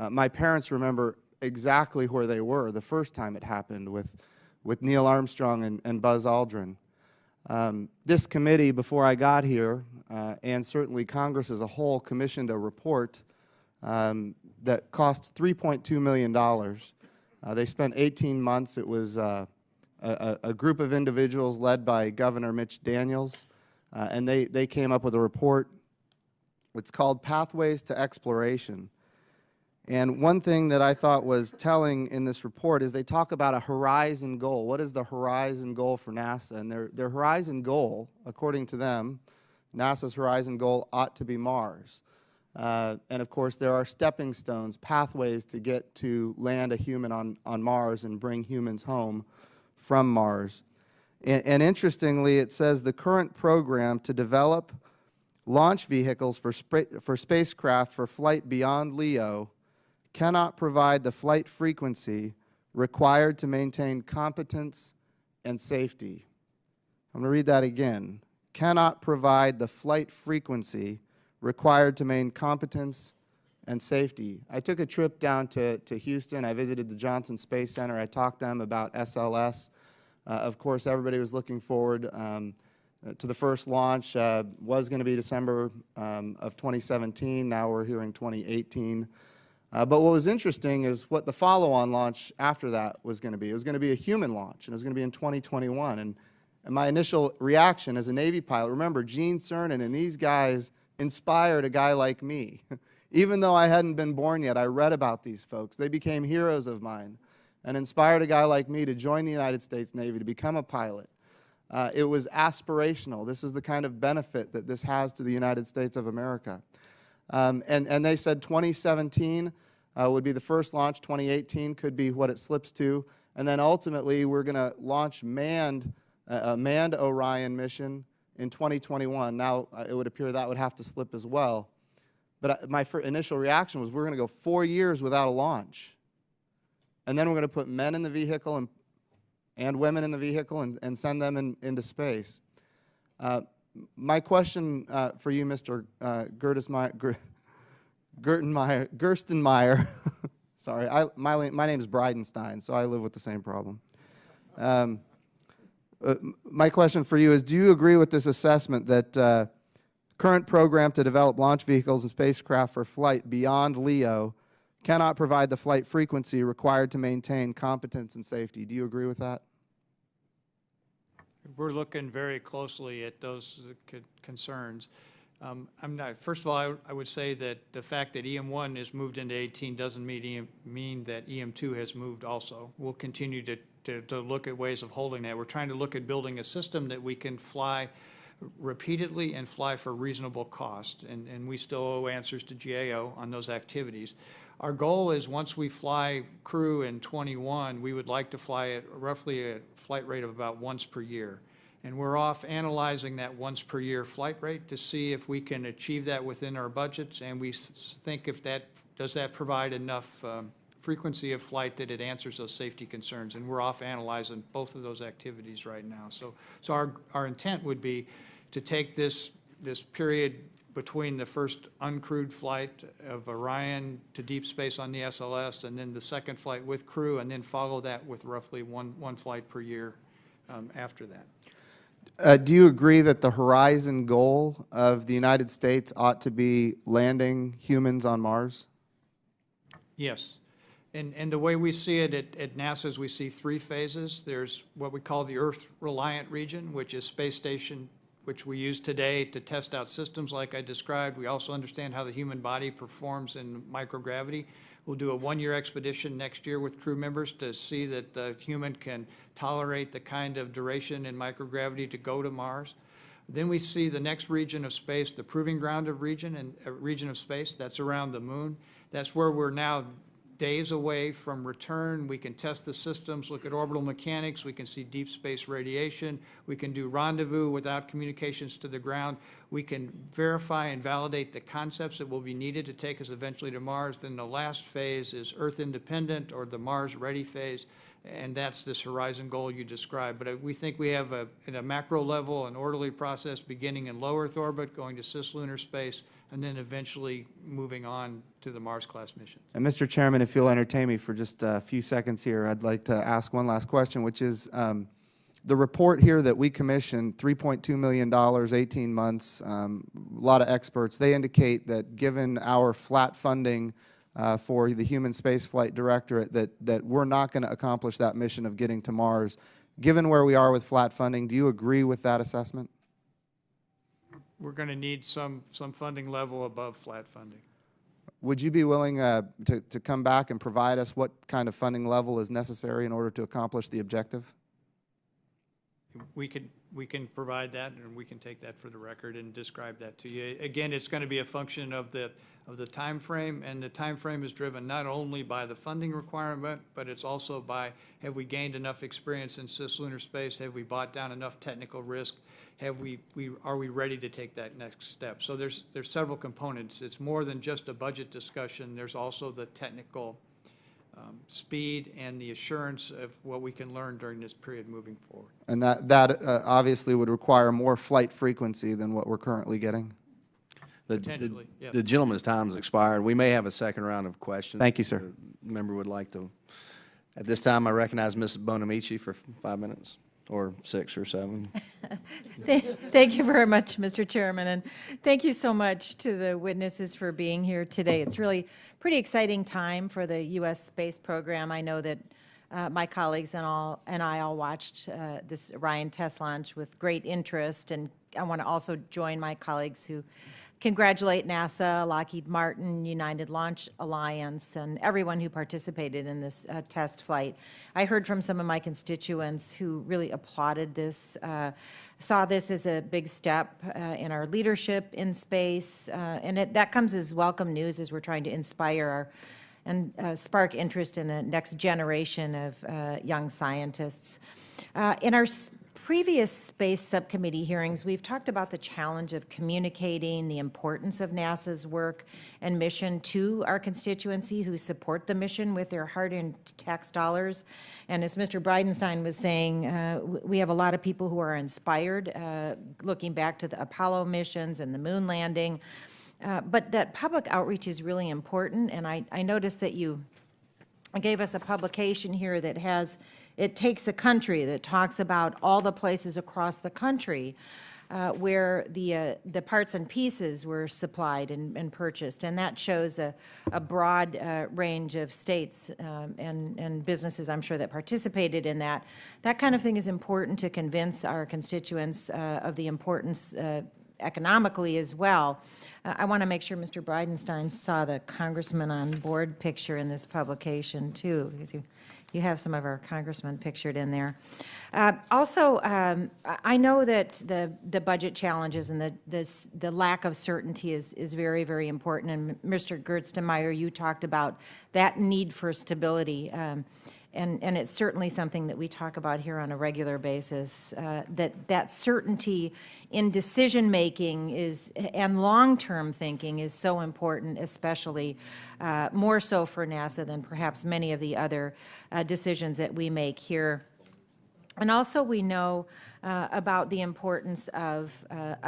My parents remember exactly where they were the first time it happened with Neil Armstrong and Buzz Aldrin. This committee, before I got here, and certainly Congress as a whole, commissioned a report that cost $3.2 million. They spent 18 months. It was a group of individuals led by Governor Mitch Daniels, and they came up with a report. It's called Pathways to Exploration. And one thing that I thought was telling in this report is they talk about a horizon goal. What is the horizon goal for NASA? And their horizon goal, according to them, NASA's horizon goal ought to be Mars. And of course, there are stepping stones, pathways to get to land a human on Mars and bring humans home from Mars. And interestingly, it says the current program to develop launch vehicles for spacecraft for flight beyond LEO cannot provide the flight frequency required to maintain competence and safety. I'm going to read that again. Cannot provide the flight frequency required to maintain competence and safety. I took a trip down to Houston. I visited the Johnson Space Center. I talked to them about SLS. Of course, everybody was looking forward to the first launch. Was going to be December of 2017. Now we're hearing 2018. But what was interesting is what the follow-on launch after that was going to be. It was going to be a human launch, and it was going to be in 2021. And my initial reaction as a Navy pilot, remember, Gene Cernan and these guys inspired a guy like me. Even though I hadn't been born yet, I read about these folks. They became heroes of mine and inspired a guy like me to join the United States Navy, to become a pilot. It was aspirational. This is the kind of benefit that this has to the United States of America. And they said 2017 would be the first launch. 2018 could be what it slips to. And then ultimately, we're going to launch a manned Orion mission in 2021. Now, it would appear that would have to slip as well. But my initial reaction was we're going to go 4 years without a launch. And then we're going to put men in the vehicle and women in the vehicle and send them into space. My question for you, Mr. Gerstenmaier, sorry, my name is Bridenstine, so I live with the same problem. My question for you is, do you agree with this assessment that current program to develop launch vehicles and spacecraft for flight beyond LEO cannot provide the flight frequency required to maintain competence and safety? Do you agree with that? We're looking very closely at those concerns. First of all, I would say that the fact that EM1 is moved into 18 doesn't mean that EM2 has moved also. We'll continue to look at ways of holding that. We're trying to look at building a system that we can fly repeatedly and fly for reasonable cost, and we still owe answers to GAO on those activities. Our goal is once we fly crew in 21, we would like to fly at roughly a flight rate of about once per year. And we're off analyzing that once per year flight rate to see if we can achieve that within our budgets, and we think if does that provide enough frequency of flight that it answers those safety concerns. And we're off analyzing both of those activities right now. So our intent would be to take this period between the first uncrewed flight of Orion to deep space on the SLS, and then the second flight with crew, and then follow that with roughly one flight per year after that. Do you agree that the horizon goal of the United States ought to be landing humans on Mars? Yes. And the way we see it at NASA is we see three phases. There's what we call the Earth-reliant region, which is space station, which we use today to test out systems like I described. We also understand how the human body performs in microgravity. We'll do a one-year expedition next year with crew members to see that the human can tolerate the kind of duration in microgravity to go to Mars. Then we see the next region of space, the proving ground of region of space. That's around the moon. That's where we're now days away from return. We can test the systems, look at orbital mechanics. We can see deep space radiation. We can do rendezvous without communications to the ground. We can verify and validate the concepts that will be needed to take us eventually to Mars. Then the last phase is Earth independent, or the Mars ready phase. And that's this horizon goal you described. But we think we have, at a macro level, an orderly process beginning in low Earth orbit, going to cislunar space, and then eventually moving on to the Mars-class mission. And Mr. Chairman, if you'll entertain me for just a few seconds here, I'd like to ask one last question, which is the report here that we commissioned, $3.2 million, 18 months, a lot of experts, they indicate that given our flat funding for the Human Spaceflight Directorate, that we're not going to accomplish that mission of getting to Mars. Given where we are with flat funding, do you agree with that assessment? We're going to need some funding level above flat funding. Would you be willing to come back and provide us what kind of funding level is necessary in order to accomplish the objective? We can provide that, and we can take that for the record and describe that to you. Again, it's going to be a function of the time frame, and the time frame is driven not only by the funding requirement, but it's also by, have we gained enough experience in cislunar space? Have we brought down enough technical risk? Are we ready to take that next step? So there's several components. It's more than just a budget discussion. There's also the technical speed and the assurance of what we can learn during this period moving forward. And that obviously would require more flight frequency than what we're currently getting. Potentially, yes. The gentleman's time has expired. We may have a second round of questions. Thank you, sir. The member would like to. At this time, I recognize Mrs. Bonamici for 5 minutes, or 6 or 7. Thank you very much, Mr. Chairman, and thank you so much to the witnesses for being here today. It's really a pretty exciting time for the U.S. space program. I know that my colleagues and I all watched this Orion test launch with great interest, and I want to also join my colleagues who congratulate NASA, Lockheed Martin, United Launch Alliance, and everyone who participated in this test flight. I heard from some of my constituents who really applauded this, saw this as a big step in our leadership in space, and that comes as welcome news as we're trying to inspire and spark interest in the next generation of young scientists. In our previous Space Subcommittee hearings, we've talked about the challenge of communicating the importance of NASA's work and mission to our constituency who support the mission with their hard-earned tax dollars. And as Mr. Bridenstine was saying, we have a lot of people who are inspired, looking back to the Apollo missions and the moon landing. But that public outreach is really important, and I noticed that you gave us a publication here that has It Takes a Country, that talks about all the places across the country where the parts and pieces were supplied and purchased. And that shows a broad range of states and businesses, I'm sure, that participated in that. That kind of thing is important to convince our constituents of the importance economically as well. I want to make sure Mr. Bridenstine saw the Congressman on Board picture in this publication, too, because you have some of our congressmen pictured in there. Also, I know that the budget challenges and the lack of certainty is very, very important. And Mr. Gerstenmaier, you talked about that need for stability. And it's certainly something that we talk about here on a regular basis, that certainty in decision-making and long-term thinking is so important, especially more so for NASA than perhaps many of the other decisions that we make here. And also we know about the importance of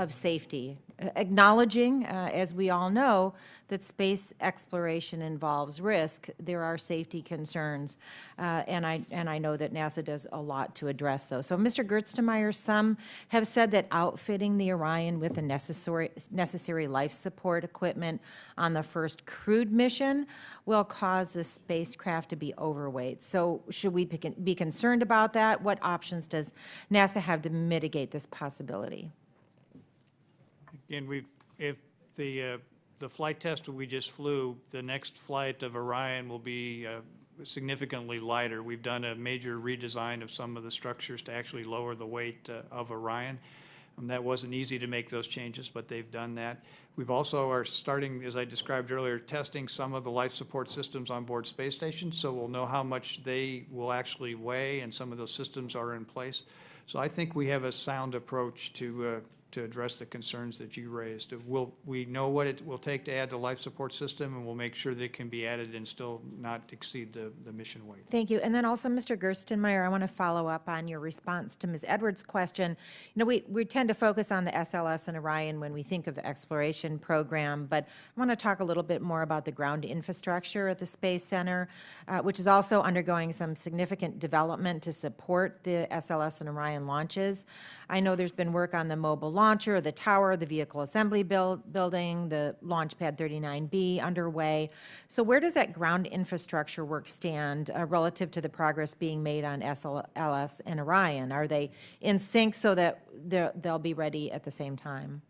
safety, acknowledging, as we all know, that space exploration involves risk. There are safety concerns, and I know that NASA does a lot to address those. So, Mr. Gerstenmaier, some have said that outfitting the Orion with the necessary life support equipment on the first crewed mission will cause the spacecraft to be overweight. So should we be concerned about that? What options does NASA have to mitigate this possibility? Again, if the flight test we just flew, the next flight of Orion will be significantly lighter. We've done a major redesign of some of the structures to actually lower the weight of Orion. That wasn't easy to make those changes, but they've done that. We've also are starting, as I described earlier, testing some of the life support systems on board space stations, so we'll know how much they will actually weigh, and some of those systems are in place. So I think we have a sound approach to address the concerns that you raised. We know what it will take to add the life support system, and we'll make sure that it can be added and still not exceed the mission weight. Thank you. And then also, Mr. Gerstenmaier, I want to follow up on your response to Ms. Edwards' question. You know, we tend to focus on the SLS and Orion when we think of the exploration program, but I want to talk a little bit more about the ground infrastructure at the Space Center, which is also undergoing some significant development to support the SLS and Orion launches. I know there's been work on the mobile launcher, the tower, the vehicle assembly building, the Launch Pad 39B underway. So where does that ground infrastructure work stand relative to the progress being made on SLS and Orion? Are they in sync so that they'll be ready at the same time?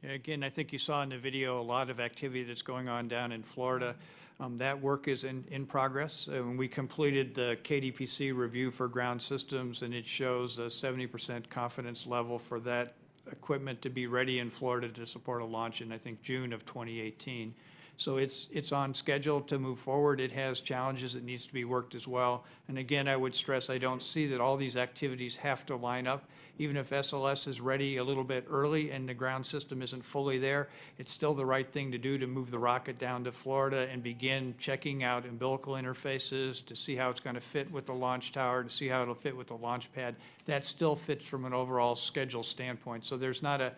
Yeah, again, I think you saw in the video a lot of activity that's going on down in Florida. That work is in progress. We completed the KDPC review for ground systems, and it shows a 70% confidence level for that equipment to be ready in Florida to support a launch in, I think, June of 2018. So it's on schedule to move forward. It has challenges that needs to be worked as well. And again, I would stress, I don't see that all these activities have to line up. Even if SLS is ready a little bit early and the ground system isn't fully there, it's still the right thing to do to move the rocket down to Florida and begin checking out umbilical interfaces to see how it's going to fit with the launch tower, to see how it'll fit with the launch pad. That still fits from an overall schedule standpoint. So there's not a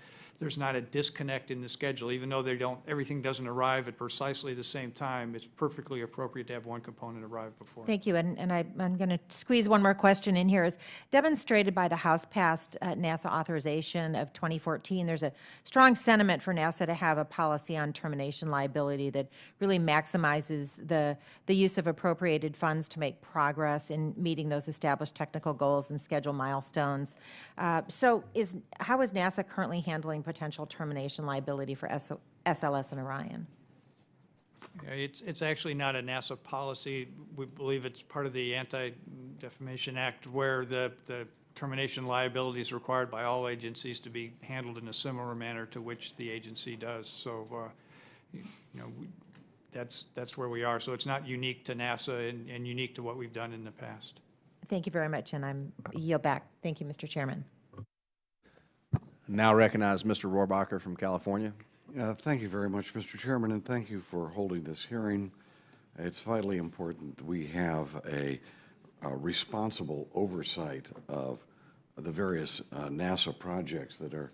disconnect in the schedule. Even though everything doesn't arrive at precisely the same time, it's perfectly appropriate to have one component arrive before. Thank you. And I'm going to squeeze one more question in here. As demonstrated by the House passed NASA authorization of 2014, there's a strong sentiment for NASA to have a policy on termination liability that really maximizes the use of appropriated funds to make progress in meeting those established technical goals and schedule milestones. So how is NASA currently handling potential termination liability for SLS and Orion? Yeah, it's actually not a NASA policy. We believe it's part of the Anti-Defamation Act, where the termination liability is required by all agencies to be handled in a similar manner to which the agency does. So, that's where we are. So it's not unique to NASA and unique to what we've done in the past. Thank you very much, and I yield back. Thank you, Mr. Chairman. Now recognize Mr. Rohrabacher from California. Thank you very much, Mr. Chairman, and thank you for holding this hearing. It's vitally important that we have a responsible oversight of the various NASA projects that are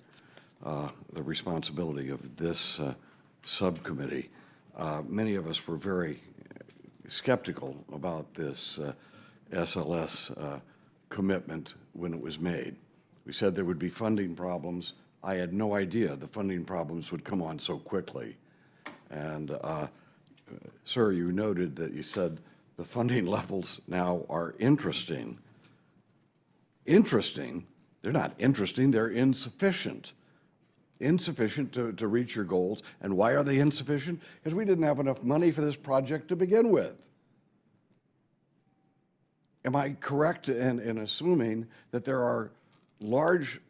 the responsibility of this subcommittee. Many of us were very skeptical about this SLS commitment when it was made. We said there would be funding problems. I had no idea the funding problems would come on so quickly. And, sir, you noted that you said the funding levels now are interesting. Interesting? They're not interesting, they're insufficient. Insufficient to reach your goals. And why are they insufficient? Because we didn't have enough money for this project to begin with. Am I correct in assuming that there are large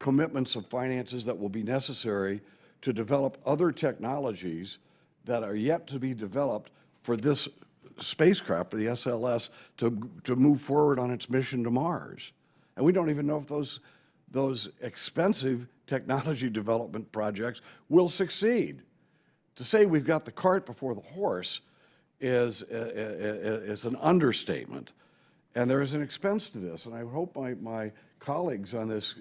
commitments of finances that will be necessary to develop other technologies that are yet to be developed for this spacecraft, for the SLS, to move forward on its mission to Mars? And we don't even know if those expensive technology development projects will succeed. To say we've got the cart before the horse is an understatement. And there is an expense to this, and I hope my colleagues on this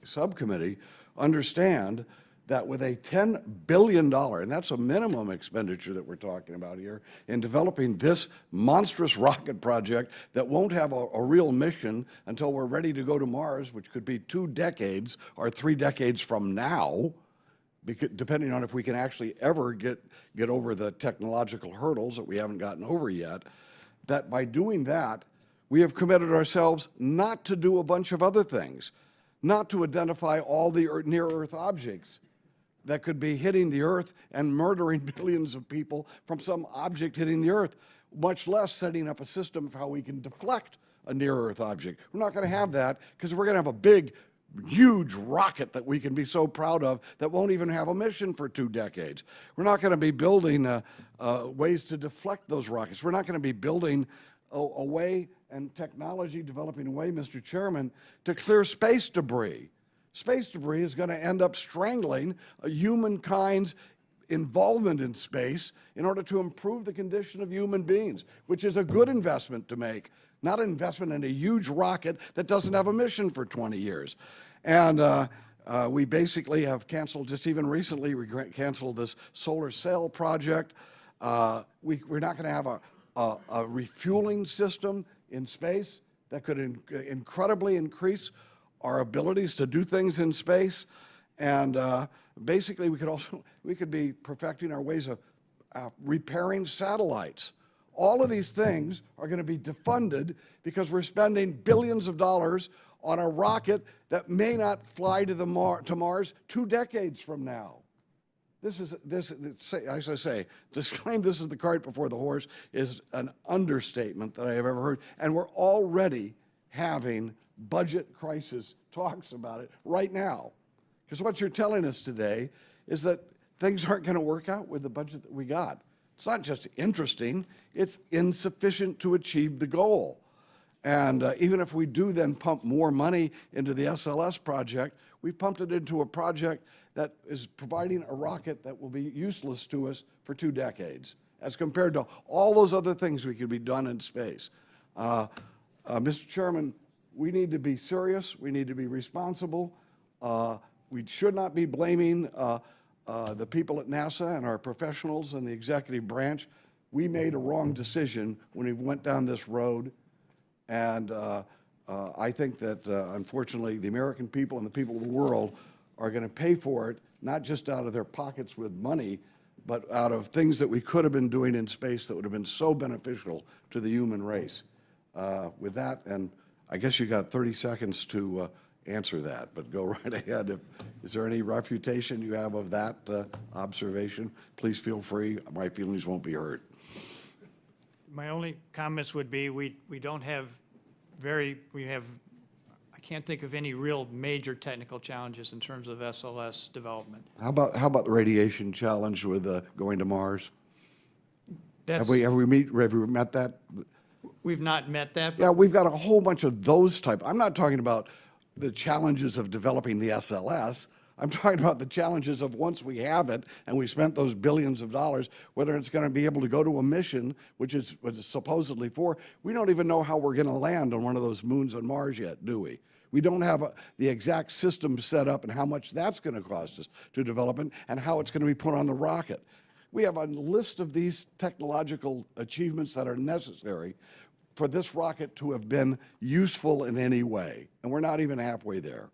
subcommittee understand that with a $10 billion, and that's a minimum expenditure that we're talking about here, in developing this monstrous rocket project that won't have a real mission until we're ready to go to Mars, which could be 2 decades or 3 decades from now, depending on if we can actually ever get over the technological hurdles that we haven't gotten over yet, that by doing that, we have committed ourselves not to do a bunch of other things, not to identify all the near-Earth objects that could be hitting the Earth and murdering billions of people from some object hitting the Earth, much less setting up a system of how we can deflect a near-Earth object. We're not going to have that because we're going to have a big, huge rocket that we can be so proud of that won't even have a mission for 2 decades. We're not going to be building ways to deflect those rockets. We're not going to be building a way and technology developing a way, Mr. Chairman, to clear space debris. Space debris is going to end up strangling humankind's involvement in space in order to improve the condition of human beings, which is a good investment to make, not an investment in a huge rocket that doesn't have a mission for 20 years. And we basically have canceled, just even recently, we canceled this solar cell project. We're not going to have a refueling system in space that could incredibly increase our abilities to do things in space, and basically we could be perfecting our ways of repairing satellites. All of these things are going to be defunded because we're spending billions of dollars on a rocket that may not fly to Mars 2 decades from now. As I say, to claim this is the cart before the horse is an understatement that I have ever heard, and we're already having budget crisis talks about it right now. Because what you're telling us today is that things aren't going to work out with the budget that we got. It's not just interesting, it's insufficient to achieve the goal. And even if we do then pump more money into the SLS project, we've pumped it into a project that is providing a rocket that will be useless to us for 2 decades, as compared to all those other things we could be done in space. Mr. Chairman, we need to be serious. We need to be responsible. We should not be blaming the people at NASA and our professionals and the executive branch. We made a wrong decision when we went down this road. And I think that, unfortunately, the American people and the people of the world are going to pay for it, not just out of their pockets with money, but out of things that we could have been doing in space that would have been so beneficial to the human race. With that, and I guess you got 30 seconds to answer that, but go right ahead. Is there any refutation you have of that observation? Please feel free. My feelings won't be hurt. My only comments would be we have I can't think of any real major technical challenges in terms of SLS development. How about the radiation challenge with going to Mars? Have we met that? We've not met that. Yeah, we've got a whole bunch of those type. I'm not talking about the challenges of developing the SLS. I'm talking about the challenges of once we have it and we spent those billions of dollars, whether it's going to be able to go to a mission, which is what it's supposedly for. We don't even know how we're going to land on one of those moons on Mars yet, do we? We don't have the exact system set up and how much that's going to cost us to develop it and how it's going to be put on the rocket. We have a list of these technological achievements that are necessary for this rocket to have been useful in any way, and we're not even halfway there.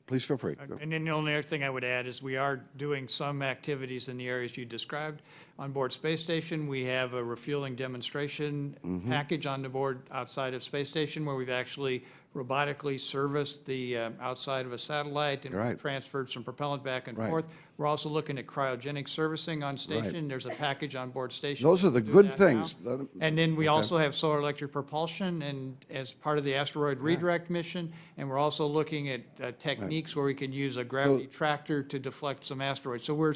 Please feel free. And then the only other thing I would add is we are doing some activities in the areas you described. On board Space Station, we have a refueling demonstration package on the board outside of Space Station where we've actually robotically serviced the outside of a satellite and transferred some propellant back and forth. We're also looking at cryogenic servicing on station. There's a package on board station. Those are the good things. And then we also have solar electric propulsion and as part of the asteroid redirect mission. And we're also looking at techniques where we can use a gravity tractor to deflect some asteroids. So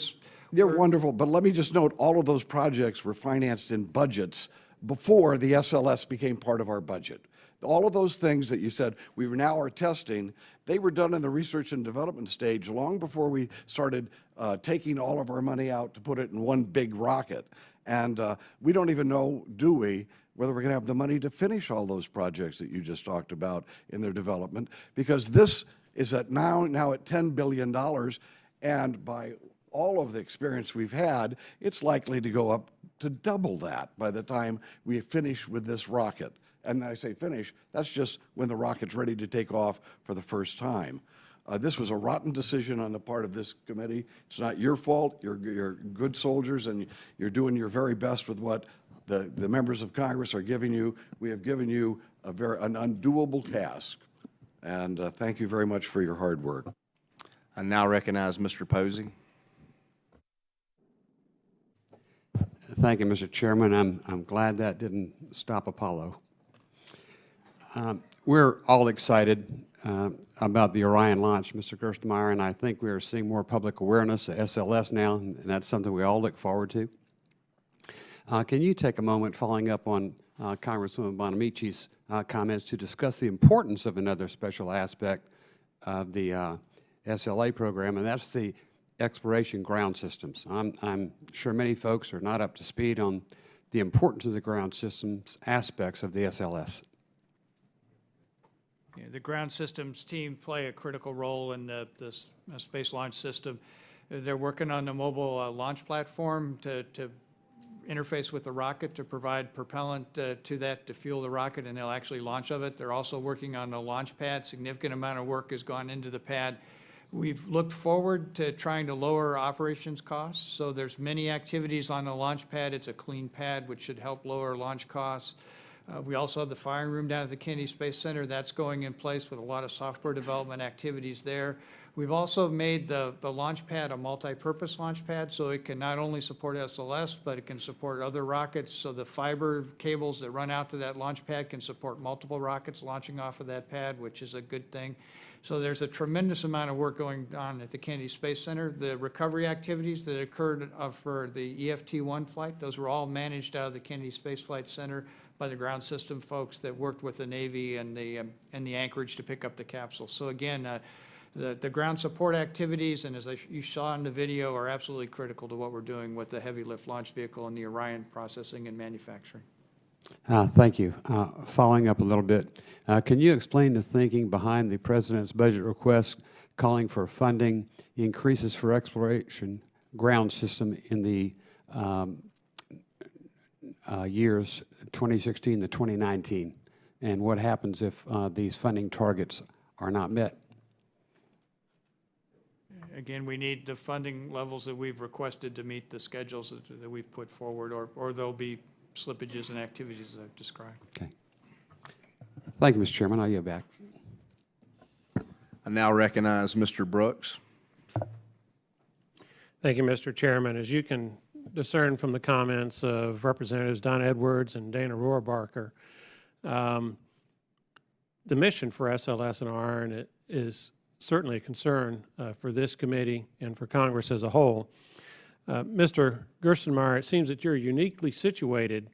they're wonderful, but let me just note, all of those projects were financed in budgets before the SLS became part of our budget. All of those things that you said we now are testing, they were done in the research and development stage long before we started taking all of our money out to put it in one big rocket. And we don't even know, do we, whether we're going to have the money to finish all those projects that you just talked about in their development, because this is now at $10 billion, and by all of the experience we've had, it's likely to go up to double that by the time we finish with this rocket. And I say finish, that's just when the rocket's ready to take off for the first time. This was a rotten decision on the part of this committee. It's not your fault. You're good soldiers, and you're doing your very best with what the members of Congress are giving you. We have given you an undoable task, and thank you very much for your hard work. I now recognize Mr. Posey. Thank you, Mr. Chairman. I'm glad that didn't stop Apollo. We're all excited about the Orion launch, Mr. Gerstenmaier, and I think we are seeing more public awareness of SLS now, and that's something we all look forward to. Can you take a moment, following up on Congresswoman Bonamici's comments, to discuss the importance of another special aspect of the SLA program, and that's the exploration ground systems. I'm sure many folks are not up to speed on the importance of the ground systems aspects of the SLS. Yeah, the ground systems team play a critical role in the Space Launch System. They're working on the mobile launch platform to interface with the rocket to provide propellant to that to fuel the rocket, and they'll actually launch of it. They're also working on the launch pad. Significant amount of work has gone into the pad. We've looked forward to trying to lower operations costs, so there's many activities on the launch pad. It's a clean pad, which should help lower launch costs. We also have the firing room down at the Kennedy Space Center. That's going in place with a lot of software development activities there. We've also made the launch pad a multi-purpose launch pad, so it can not only support SLS, but it can support other rockets. So the fiber cables that run out to that launch pad can support multiple rockets launching off of that pad, which is a good thing. So there's a tremendous amount of work going on at the Kennedy Space Center. The recovery activities that occurred for the EFT-1 flight, those were all managed out of the Kennedy Space Flight Center by the ground system folks that worked with the Navy and the Anchorage to pick up the capsule. So again, the ground support activities, and as you saw in the video, are absolutely critical to what we're doing with the heavy lift launch vehicle and the Orion processing and manufacturing. Thank you. Following up a little bit, can you explain the thinking behind the President's budget request calling for funding increases for exploration ground system in the years 2016 to 2019, and what happens if these funding targets are not met? Again, we need the funding levels that we've requested to meet the schedules that we've put forward, or there'll be slippages and activities that I've described. Okay. Thank you, Mr. Chairman. I'll yield back. I now recognize Mr. Brooks. Thank you, Mr. Chairman. As you can discern from the comments of Representatives Don Edwards and Dana Rohrabacher, the mission for SLS and Orion is certainly a concern for this committee and for Congress as a whole. Mr. Gerstenmaier, it seems that you're uniquely situated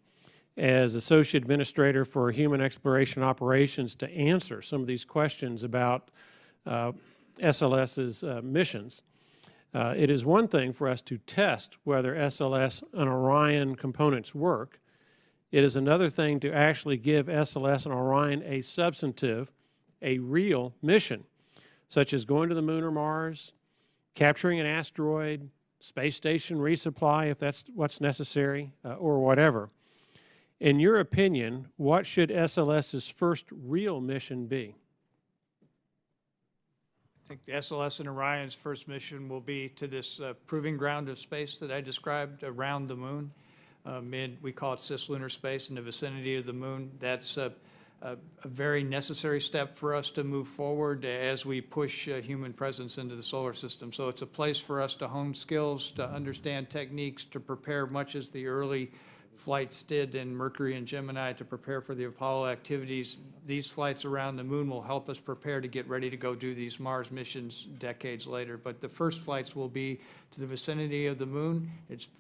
as Associate Administrator for Human Exploration Operations to answer some of these questions about SLS's missions. It is one thing for us to test whether SLS and Orion components work. It is another thing to actually give SLS and Orion a substantive, a real mission, such as going to the moon or Mars, capturing an asteroid, space station resupply if that's what's necessary, or whatever. In your opinion, what should SLS's first real mission be? I think the SLS and Orion's first mission will be to this proving ground of space that I described around the moon. We call it cislunar space in the vicinity of the moon. That's a very necessary step for us to move forward as we push human presence into the solar system. So it's a place for us to hone skills, to understand techniques, to prepare much as the early flights did in Mercury and Gemini to prepare for the Apollo activities. These flights around the moon will help us prepare to get ready to go do these Mars missions decades later. But the first flights will be to the vicinity of the moon.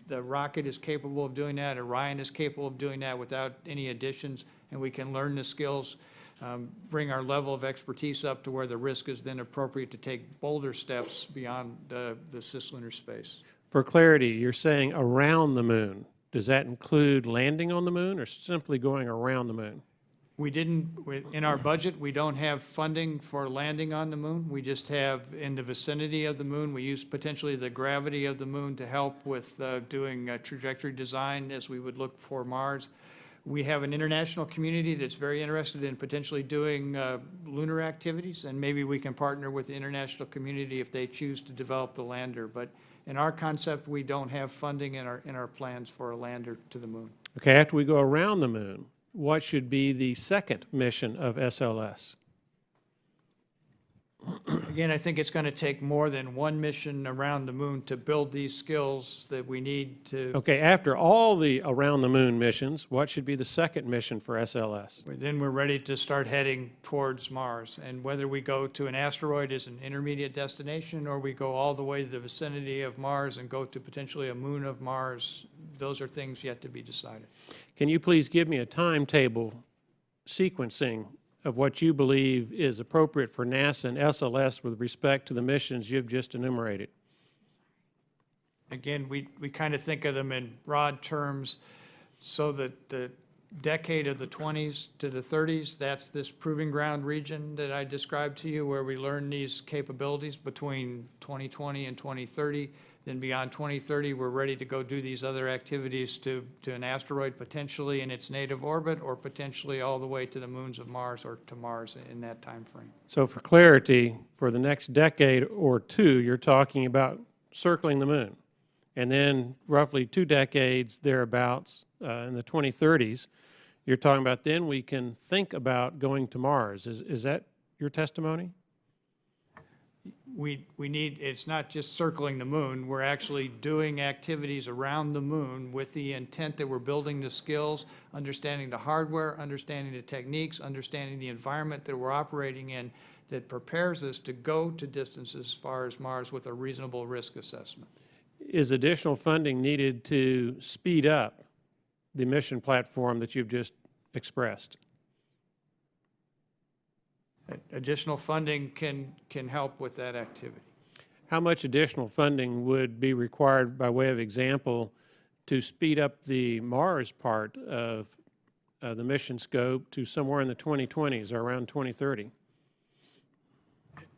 The rocket is capable of doing that. Orion is capable of doing that without any additions, and we can learn the skills, bring our level of expertise up to where the risk is then appropriate to take bolder steps beyond the cislunar space. For clarity, you're saying around the moon. does that include landing on the moon or simply going around the moon? We didn't, in our budget, we don't have funding for landing on the moon. We just have in the vicinity of the moon. We use potentially the gravity of the moon to help with doing trajectory design as we would look for Mars. We have an international community that's very interested in potentially doing lunar activities, and maybe we can partner with the international community if they choose to develop the lander. But in our concept, we don't have funding in our plans for a lander to the moon. Okay, after we go around the moon, what should be the second mission of SLS? Again, I think it's going to take more than one mission around the moon to build these skills that we need to. Okay, after all the around the moon missions, what should be the second mission for SLS? Then we're ready to start heading towards Mars. And whether we go to an asteroid as an intermediate destination or we go all the way to the vicinity of Mars and go to potentially a moon of Mars, those are things yet to be decided. Can you please give me a timetable sequencing of what you believe is appropriate for NASA and SLS with respect to the missions you've just enumerated? Again, we kind of think of them in broad terms, so that the decade of the 20s to the 30s, that's this proving ground region that I described to you, where we learn these capabilities between 2020 and 2030. Then beyond 2030, we're ready to go do these other activities to an asteroid potentially in its native orbit, or potentially all the way to the moons of Mars or to Mars in that time frame. So for clarity, for the next decade or two, you're talking about circling the moon. And then roughly 2 decades thereabouts, in the 2030s, you're talking about then we can think about going to Mars. Is that your testimony? We need, it's not just circling the moon, we're actually doing activities around the moon with the intent that we're building the skills, understanding the hardware, understanding the techniques, understanding the environment that we're operating in, that prepares us to go to distances as far as Mars with a reasonable risk assessment. Is additional funding needed to speed up the mission platform that you've just expressed? Additional funding can help with that activity. How much additional funding would be required, by way of example, to speed up the Mars part of the mission scope to somewhere in the 2020s or around 2030?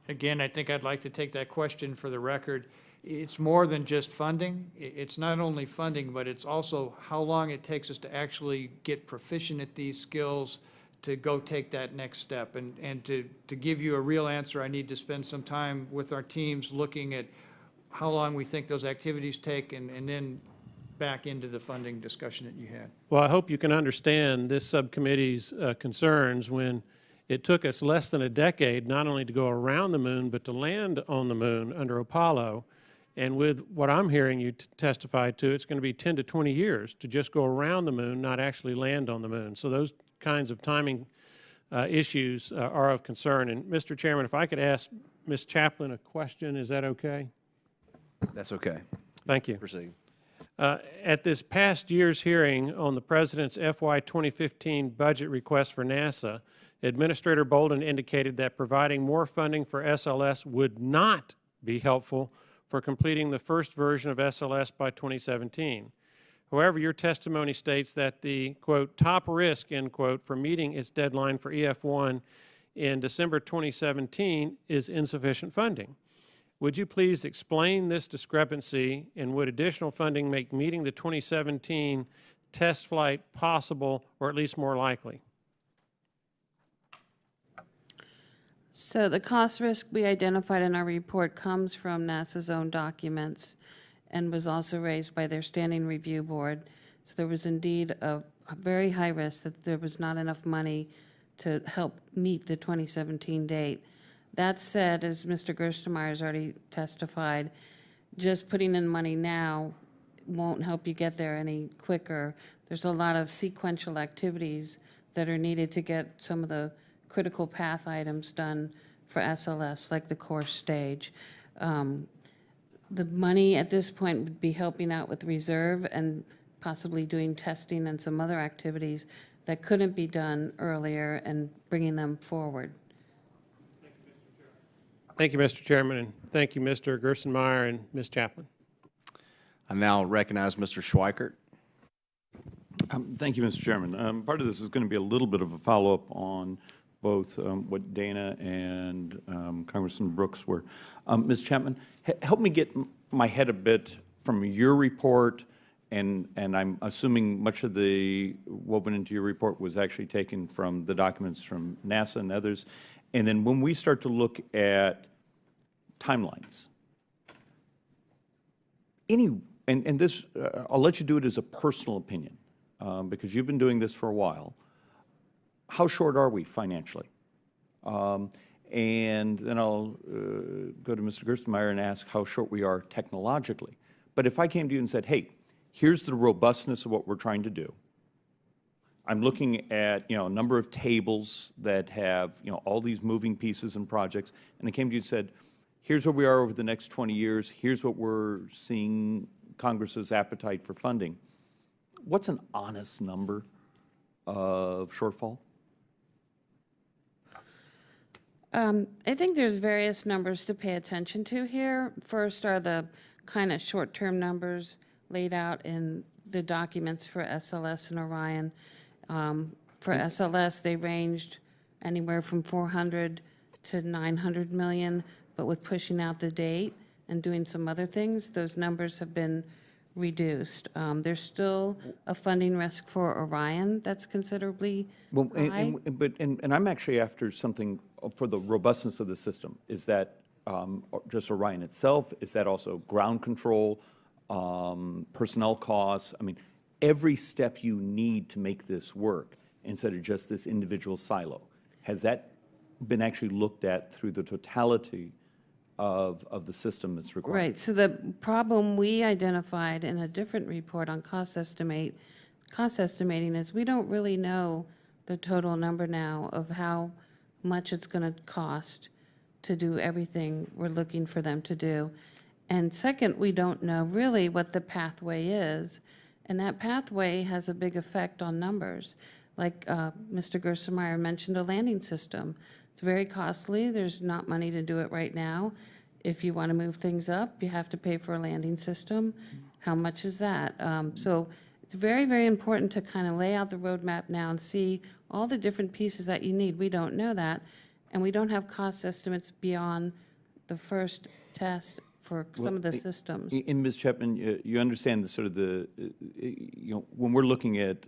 Again, I think I'd like to take that question for the record. It's more than just funding. It's not only funding, but it's also how long it takes us to actually get proficient at these skills to go take that next step. And to give you a real answer, I need to spend some time with our teams looking at how long we think those activities take, and then back into the funding discussion that you had. Well, I hope you can understand this subcommittee's concerns when it took us less than a decade not only to go around the moon, but to land on the moon under Apollo. And with what I'm hearing you testify to, it's going to be 10 to 20 years to just go around the moon, not actually land on the moon. So those kinds of timing issues are of concern. And Mr. Chairman, if I could ask Ms. Chaplin a question, is that okay? That's okay. Thank you. Proceed. At this past year's hearing on the President's FY 2015 budget request for NASA, Administrator Bolden indicated that providing more funding for SLS would not be helpful for completing the first version of SLS by 2017. However, your testimony states that the, quote, top risk, end quote, for meeting its deadline for EF1 in December 2017 is insufficient funding. Would you please explain this discrepancy, and would additional funding make meeting the 2017 test flight possible, or at least more likely? So the cost risk we identified in our report comes from NASA's own documents and was also raised by their standing review board. So there was indeed a very high risk that there was not enough money to help meet the 2017 date. That said, as Mr. Gerstenmaier has already testified, just putting in money now won't help you get there any quicker. There's a lot of sequential activities that are needed to get some of the critical path items done for SLS, like the core stage. The money at this point would be helping out with reserve and possibly doing testing and some other activities that couldn't be done earlier and bringing them forward. Thank you, Mr. Chairman, and thank you, Mr. Gerstenmaier and Ms. Chaplin. I now recognize Mr. Schweikert. Thank you, Mr. Chairman. Part of this is going to be a little bit of a follow-up on both what Dana and Congressman Brooks were. Ms. Chapman, help me get my head a bit from your report, and I'm assuming much of the what went into your report was actually taken from the documents from NASA and others. And then when we start to look at timelines, and this, I'll let you do it as a personal opinion, because you've been doing this for a while. How short are we financially? And then I'll go to Mr. Gerstenmaier and ask how short we are technologically. But if I came to you and said, hey, here's the robustness of what we're trying to do. I'm looking at, a number of tables that have, all these moving pieces and projects, and I came to you and said, here's where we are over the next 20 years, here's what we're seeing Congress's appetite for funding. What's an honest number of shortfall? I think there's various numbers to pay attention to here. First are the kind of short-term numbers laid out in the documents for SLS and Orion. For SLS, they ranged anywhere from 400 to 900 million, but with pushing out the date and doing some other things, those numbers have been reduced. There's still a funding risk for Orion that's considerably high. And I'm actually after something for the robustness of the system. Is that just Orion itself? Is that also ground control, personnel costs? I mean, every step you need to make this work instead of just this individual silo. Has that been actually looked at through the totality of the system that's required? Right. So the problem we identified in a different report on cost estimating is we don't really know the total number now of how much it's going to cost to do everything we're looking for them to do. And second, we don't know really what the pathway is, and that pathway has a big effect on numbers. Like Mr. Gerstenmaier mentioned, a landing system. It's very costly. There's not money to do it right now. If you want to move things up, you have to pay for a landing system. How much is that? So it's very, very important to kind of lay out the roadmap now and see all the different pieces that you need. We don't know that, and we don't have cost estimates beyond the first test for some of the systems. And Ms. Chapman, you understand the sort of when we're looking at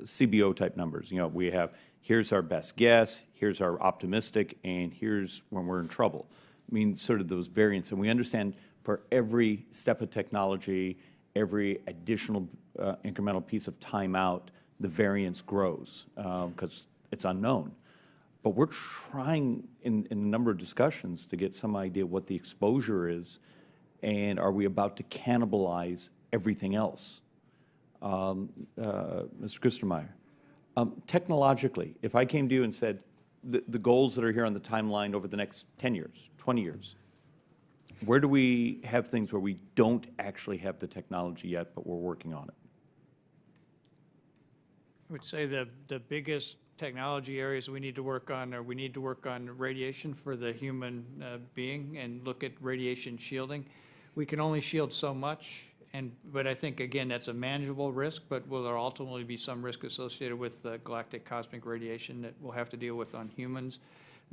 CBO type numbers, we have, here's our best guess, here's our optimistic, and here's when we're in trouble. I mean, sort of those variants. And we understand for every step of technology, every additional incremental piece of timeout, the variance grows because it's unknown. But we're trying in a number of discussions to get some idea what the exposure is, and are we about to cannibalize everything else? Mr. Gerstenmaier, technologically, if I came to you and said, the goals that are here on the timeline over the next 10 years, 20 years, where do we have things where we don't actually have the technology yet, but we're working on it? I would say the biggest technology areas we need to work on are we need to work on radiation for the human being and look at radiation shielding. We can only shield so much, but I think, again, that's a manageable risk, but will there ultimately be some risk associated with the galactic cosmic radiation that we'll have to deal with on humans?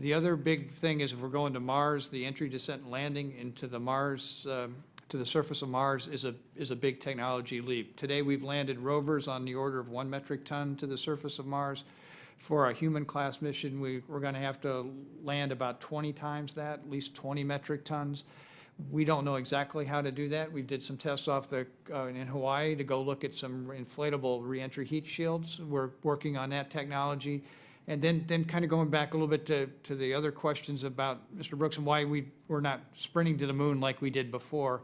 The other big thing is if we're going to Mars, the entry, descent, and landing into the Mars, to the surface of Mars is a big technology leap. Today we've landed rovers on the order of 1 metric ton to the surface of Mars. For a human class mission, we're going to have to land about 20 times that, at least 20 metric tons. We don't know exactly how to do that. We did some tests in Hawaii to go look at some inflatable reentry heat shields. We're working on that technology. And then kind of going back a little bit to the other questions about Mr. Brooks and why we're not sprinting to the moon like we did before.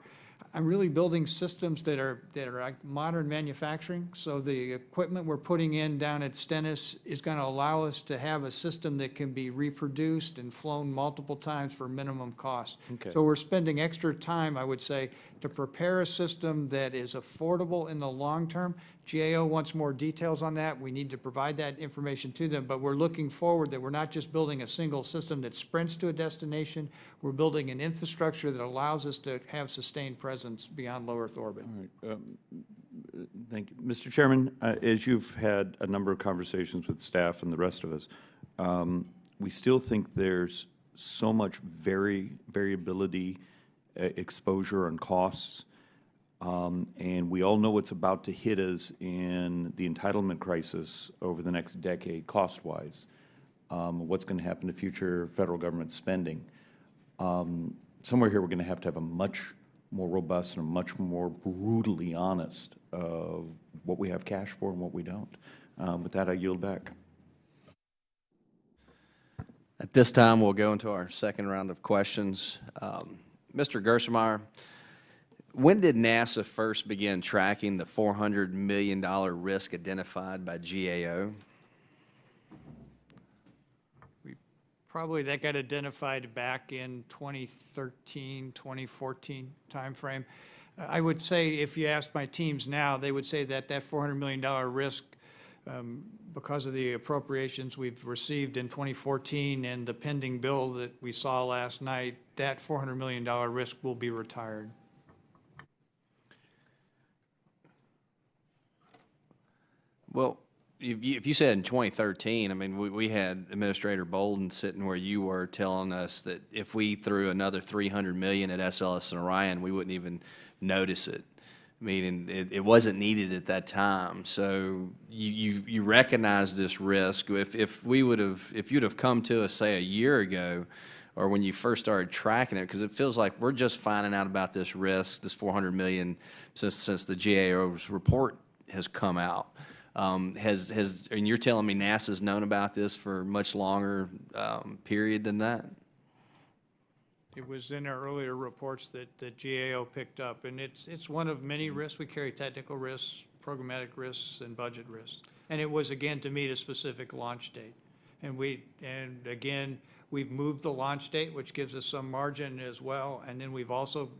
I'm really building systems that are like modern manufacturing. So the equipment we're putting in down at Stennis is going to allow us to have a system that can be reproduced and flown multiple times for minimum cost. Okay. So we're spending extra time, I would say, to prepare a system that is affordable in the long term. GAO wants more details on that. We need to provide that information to them, but we're looking forward that we're not just building a single system that sprints to a destination. We're building an infrastructure that allows us to have sustained presence beyond low Earth orbit. All right. Thank you. Mr. Chairman, as you've had a number of conversations with staff and the rest of us, we still think there's so much variability, exposure, and costs. And we all know what's about to hit us in the entitlement crisis over the next decade, cost-wise. What's going to happen to future federal government spending. Somewhere here we're going to have a much more robust and a much more brutally honest of what we have cash for and what we don't. With that, I yield back. At this time, we'll go into our second round of questions. Mr. Gerstenmaier, when did NASA first begin tracking the $400 million risk identified by GAO? Probably that got identified back in 2013, 2014 timeframe. I would say if you asked my teams now, they would say that that $400 million risk, because of the appropriations we've received in 2014 and the pending bill that we saw last night, that $400 million risk will be retired. Well, if you said in 2013, I mean, we had Administrator Bolden sitting where you were telling us that if we threw another $300 million at SLS and Orion, we wouldn't even notice it. Meaning it wasn't needed at that time. So you recognize this risk. If you'd have come to us, say, a year ago, or when you first started tracking it, because it feels like we're just finding out about this risk, this $400 million, since the GAO's report has come out. And you're telling me NASA's known about this for a much longer period than that? It was in our earlier reports that GAO picked up, and it's one of many risks. We carry technical risks, programmatic risks, and budget risks. And it was, again, to meet a specific launch date. And again, we've moved the launch date, which gives us some margin as well. And then we've also,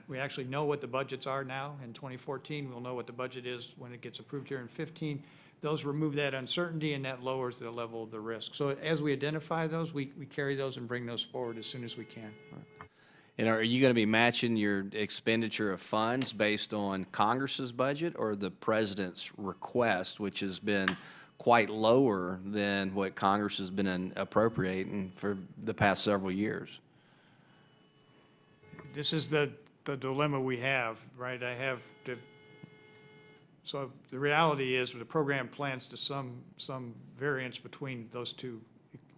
we actually know what the budgets are now. In 2014, we'll know what the budget is when it gets approved here in 15. Those remove that uncertainty, and that lowers the level of the risk. So as we identify those, we carry those and bring those forward as soon as we can. And are you going to be matching your expenditure of funds based on Congress's budget or the President's request, which has been quite lower than what Congress has been appropriating for the past several years? This is the dilemma we have, right? So the reality is the program plans to some variance between those two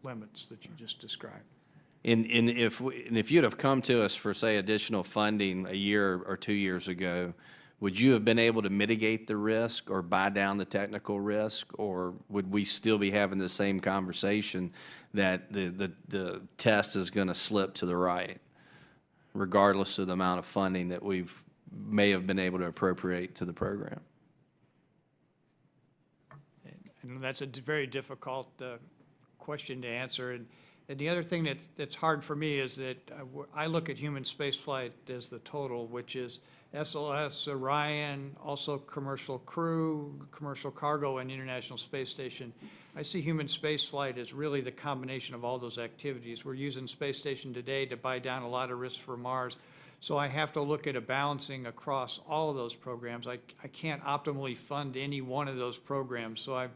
limits that you just described. And if you'd have come to us for, say, additional funding a year or 2 years ago, would you have been able to mitigate the risk or buy down the technical risk, or would we still be having the same conversation that the test is going to slip to the right, regardless of the amount of funding that may have been able to appropriate to the program? And that's a very difficult question to answer. And the other thing that's hard for me is that I look at human spaceflight as the total, which is SLS, Orion, also commercial crew, commercial cargo, and International Space Station. I see human spaceflight as really the combination of all those activities. We're using Space Station today to buy down a lot of risks for Mars. So I have to look at a balancing across all of those programs. I can't optimally fund any one of those programs. So I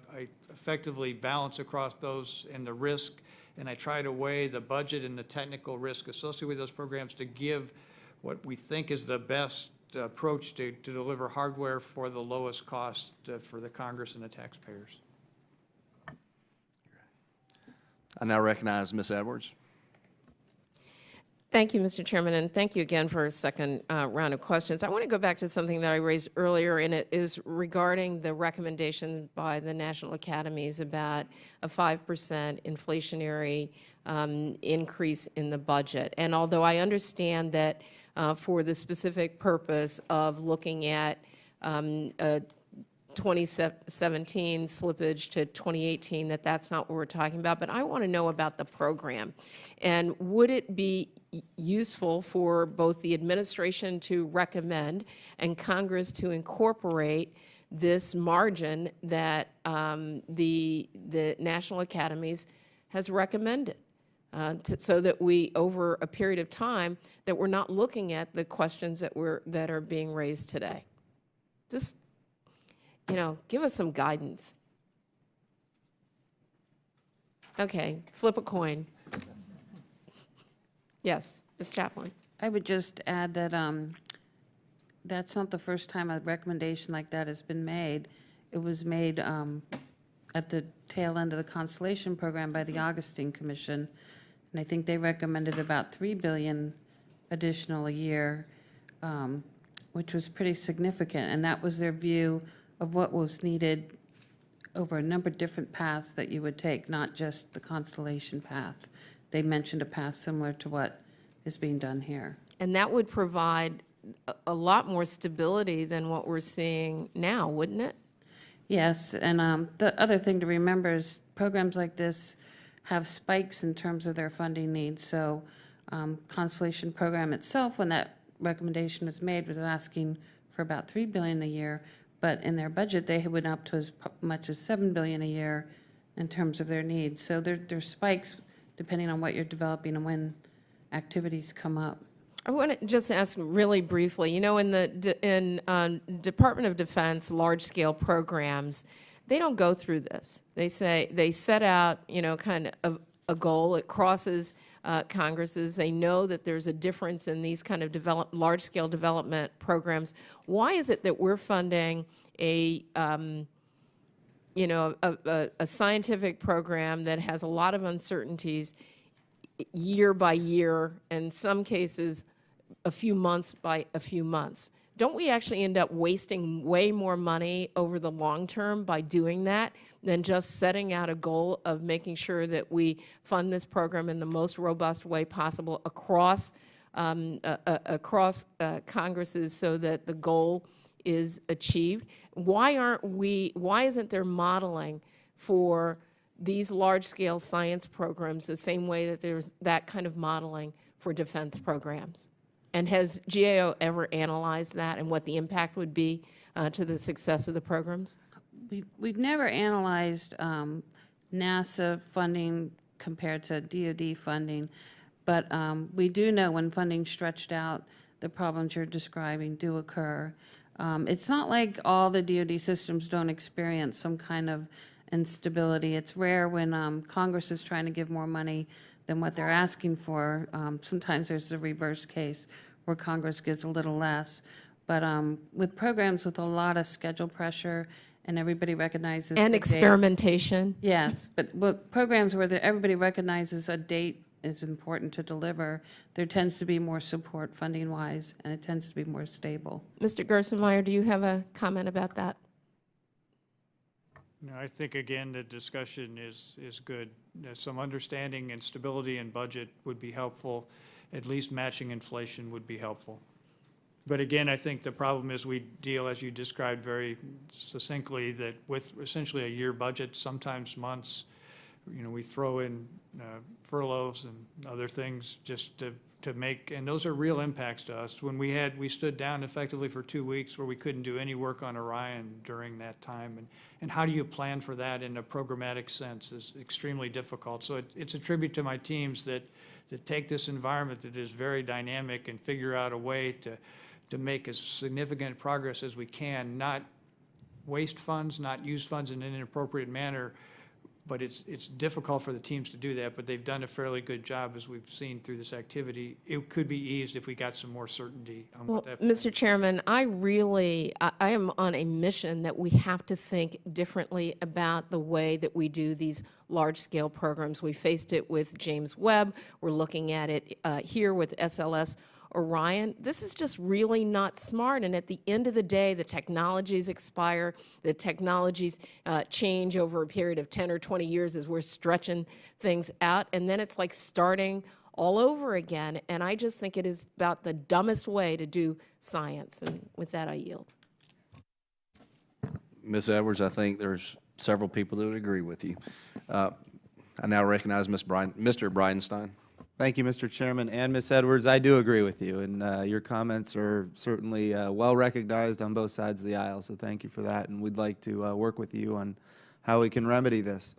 effectively balance across those and the risk, and I try to weigh the budget and the technical risk associated with those programs to give what we think is the best approach to deliver hardware for the lowest cost for the Congress and the taxpayers. I now recognize Ms. Edwards. Thank you, Mr. Chairman, and thank you again for a second round of questions. I want to go back to something that I raised earlier, and it is regarding the recommendation by the national academies about a 5% inflationary increase in the budget. And although I understand that for the specific purpose of looking at 2017 slippage to 2018, that's not what we're talking about, but I want to know about the program. And would it be useful for both the administration to recommend and Congress to incorporate this margin that the national academies has recommended, so that we, over a period of time, that we're not looking at the questions that are being raised today? Just give us some guidance. Okay, flip a coin. Yes, Ms. Chaplin. I would just add that that's not the first time a recommendation like that has been made. It was made at the tail end of the Constellation Program by the Augustine Commission, and I think they recommended about $3 billion additional a year, which was pretty significant, and that was their view of what was needed over a number of different paths that you would take, not just the Constellation path. They mentioned a path similar to what is being done here. And that would provide a lot more stability than what we're seeing now, wouldn't it? Yes, and the other thing to remember is programs like this have spikes in terms of their funding needs. So Constellation Program itself, when that recommendation was made, was asking for about $3 billion a year, but in their budget, they went up to as much as $7 billion a year in terms of their needs. So there's spikes depending on what you're developing and when activities come up. I want to just ask really briefly, in the Department of Defense large-scale programs, they don't go through this. They set out, kind of a goal. It crosses Congresses. They know that there's a difference in these kind of large-scale development programs. Why is it that we're funding a scientific program that has a lot of uncertainties year by year, and in some cases, a few months by a few months? Don't we actually end up wasting way more money over the long term by doing that than just setting out a goal of making sure that we fund this program in the most robust way possible across Congresses so that the goal is achieved? Why isn't there modeling for these large-scale science programs the same way that there's that kind of modeling for defense programs? And has GAO ever analyzed that and what the impact would be to the success of the programs? We've never analyzed NASA funding compared to DoD funding, but we do know when funding's stretched out, the problems you're describing do occur. It's not like all the DoD systems don't experience some kind of instability. It's rare when Congress is trying to give more money than what they're asking for. Sometimes there's a reverse case where Congress gives a little less. But with programs with a lot of schedule pressure and everybody recognizes and the experimentation. Date, yes, but with programs where everybody recognizes a date is important to deliver, there tends to be more support funding-wise, and it tends to be more stable. Mr. Gerstenmaier, do you have a comment about that? No, I think, again, the discussion is good. Some understanding and stability in budget would be helpful. At least matching inflation would be helpful. But again, I think the problem is we deal, as you described very succinctly, that with essentially a year budget, sometimes months, we throw in furloughs and other things just to make, and those are real impacts to us. When we stood down effectively for 2 weeks where we couldn't do any work on Orion during that time, and how do you plan for that in a programmatic sense is extremely difficult. So it's a tribute to my teams that take this environment that is very dynamic and figure out a way to make as significant progress as we can, not waste funds, not use funds in an inappropriate manner. But it's difficult for the teams to do that, but they've done a fairly good job, as we've seen through this activity. It could be eased if we got some more certainty on what that. Mr. Chairman, I am on a mission that we have to think differently about the way that we do these large-scale programs. We faced it with James Webb. We're looking at it here with SLS. Orion, this is just really not smart. And at the end of the day, the technologies expire, the technologies change over a period of 10 or 20 years as we're stretching things out. And then it's like starting all over again. And I just think it is about the dumbest way to do science. And with that, I yield. Ms. Edwards, I think there's several people that would agree with you. I now recognize Mr. Bridenstine. Thank you, Mr. Chairman. And Ms. Edwards, I do agree with you, and your comments are certainly well recognized on both sides of the aisle, so thank you for that, and we'd like to work with you on how we can remedy this.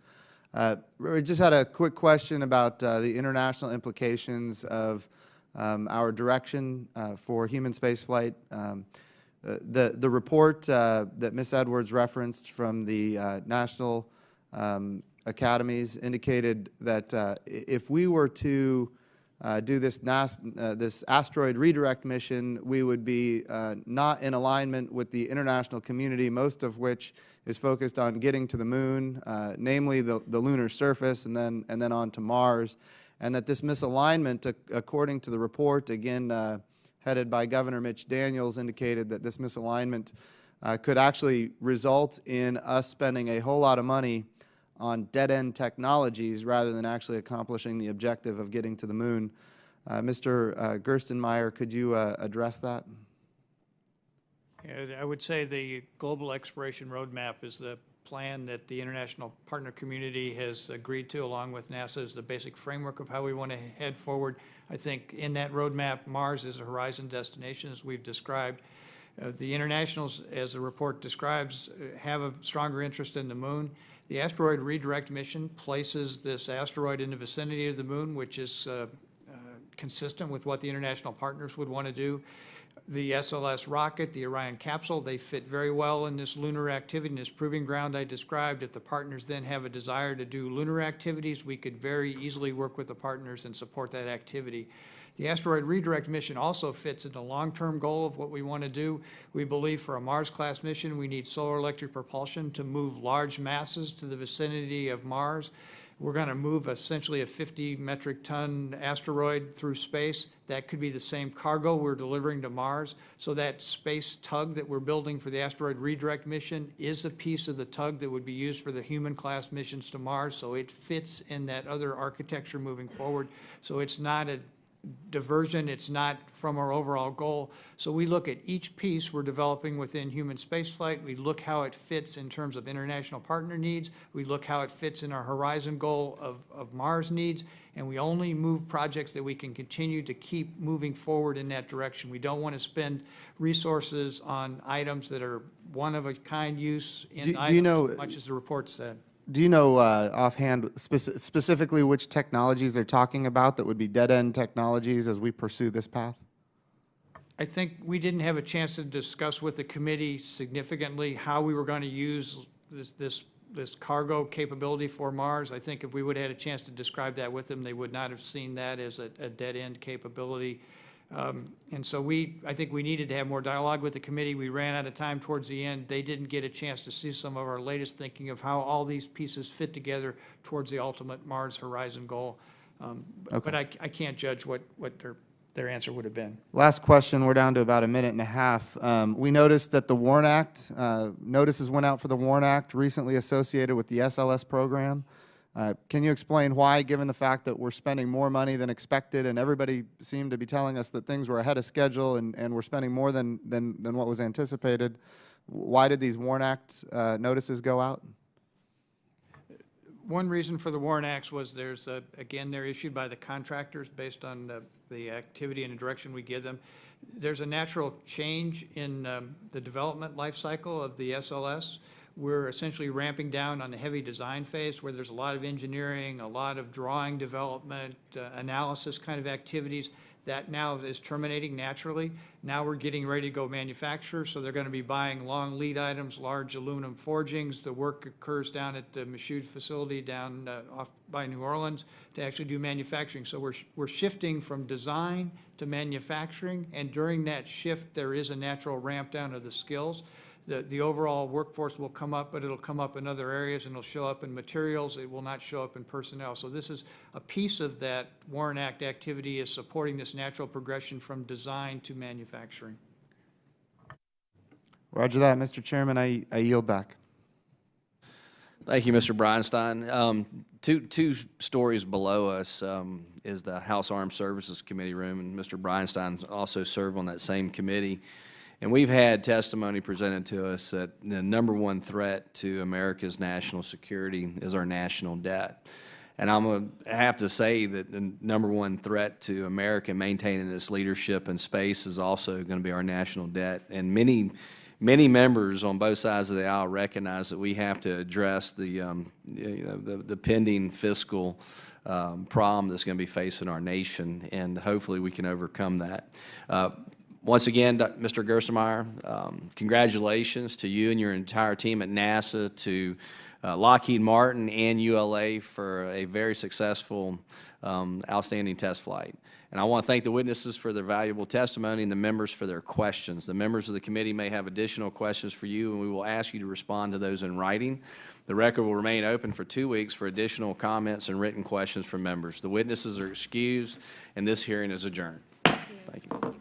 We just had a quick question about the international implications of our direction for human spaceflight. The report that Ms. Edwards referenced from the national academies indicated that if we were to do this asteroid redirect mission, we would be not in alignment with the international community, most of which is focused on getting to the moon, namely the lunar surface, and then on to Mars, and that this misalignment, according to the report, again headed by Governor Mitch Daniels, indicated that this misalignment could actually result in us spending a whole lot of money on dead-end technologies rather than actually accomplishing the objective of getting to the moon. Mr. Gerstenmaier, could you address that? I would say the Global Exploration Roadmap is the plan that the international partner community has agreed to, along with NASA, as the basic framework of how we want to head forward. I think in that roadmap, Mars is a horizon destination, as we've described. The internationals, as the report describes, have a stronger interest in the moon. The asteroid redirect mission places this asteroid in the vicinity of the moon, which is consistent with what the international partners would want to do. The SLS rocket, the Orion capsule, they fit very well in this lunar activity, in this proving ground I described. If the partners then have a desire to do lunar activities, we could very easily work with the partners and support that activity. The asteroid redirect mission also fits in the long-term goal of what we want to do. We believe for a Mars-class mission, we need solar electric propulsion to move large masses to the vicinity of Mars. We're going to move essentially a 50 metric ton asteroid through space. That could be the same cargo we're delivering to Mars. So that space tug that we're building for the asteroid redirect mission is a piece of the tug that would be used for the human class missions to Mars. So it fits in that other architecture moving forward. So it's not a diversion, it's not from our overall goal. So we look at each piece we're developing within human spaceflight. We look how it fits in terms of international partner needs. We look how it fits in our horizon goal of Mars needs. And we only move projects that we can continue to keep moving forward in that direction. We don't want to spend resources on items that are one-of-a-kind use in items, as much as the report said. Do you know offhand specifically which technologies they're talking about that would be dead-end technologies as we pursue this path? I think we didn't have a chance to discuss with the committee significantly how we were going to use this cargo capability for Mars. I think if we would have had a chance to describe that with them, they would not have seen that as a dead-end capability. And so I think we needed to have more dialogue with the committee. We ran out of time towards the end. They didn't get a chance to see some of our latest thinking of how all these pieces fit together towards the ultimate Mars horizon goal. Okay. But I can't judge what their answer would have been. Last question. We're down to about a minute and a half. We noticed that the WARN Act, notices went out for the WARN Act recently associated with the SLS program. Can you explain why, given the fact that we're spending more money than expected and everybody seemed to be telling us that things were ahead of schedule and we're spending more than what was anticipated, why did these WARN Act notices go out? One reason for the WARN Acts was again, they're issued by the contractors based on the activity and the direction we give them. There's a natural change in the development life cycle of the SLS. We're essentially ramping down on the heavy design phase where there's a lot of engineering, a lot of drawing development, analysis kind of activities. That now is terminating naturally. Now we're getting ready to go manufacture, so they're going to be buying long lead items, large aluminum forgings. The work occurs down at the Michoud facility down off by New Orleans to actually do manufacturing. So we're shifting from design to manufacturing, and during that shift there is a natural ramp down of the skills. The overall workforce will come up, but it'll come up in other areas, and it'll show up in materials. It will not show up in personnel. So this is a piece of that WARN Act activity is supporting this natural progression from design to manufacturing. Roger that, Mr. Chairman. I yield back. Thank you, Mr. Breinstein. Two stories below us is the House Armed Services Committee room, and Mr. Breinstein also served on that same committee. And we've had testimony presented to us that the number one threat to America's national security is our national debt. And I'm going to have to say that the number one threat to America maintaining its leadership in space is also going to be our national debt. And many members on both sides of the aisle recognize that we have to address the pending fiscal problem that's going to be facing our nation, and hopefully we can overcome that. Once again, Mr. Gerstenmaier, congratulations to you and your entire team at NASA, to Lockheed Martin and ULA for a very successful, outstanding test flight. And I want to thank the witnesses for their valuable testimony and the members for their questions. The members of the committee may have additional questions for you, and we will ask you to respond to those in writing. The record will remain open for 2 weeks for additional comments and written questions from members. The witnesses are excused, and this hearing is adjourned. Thank you.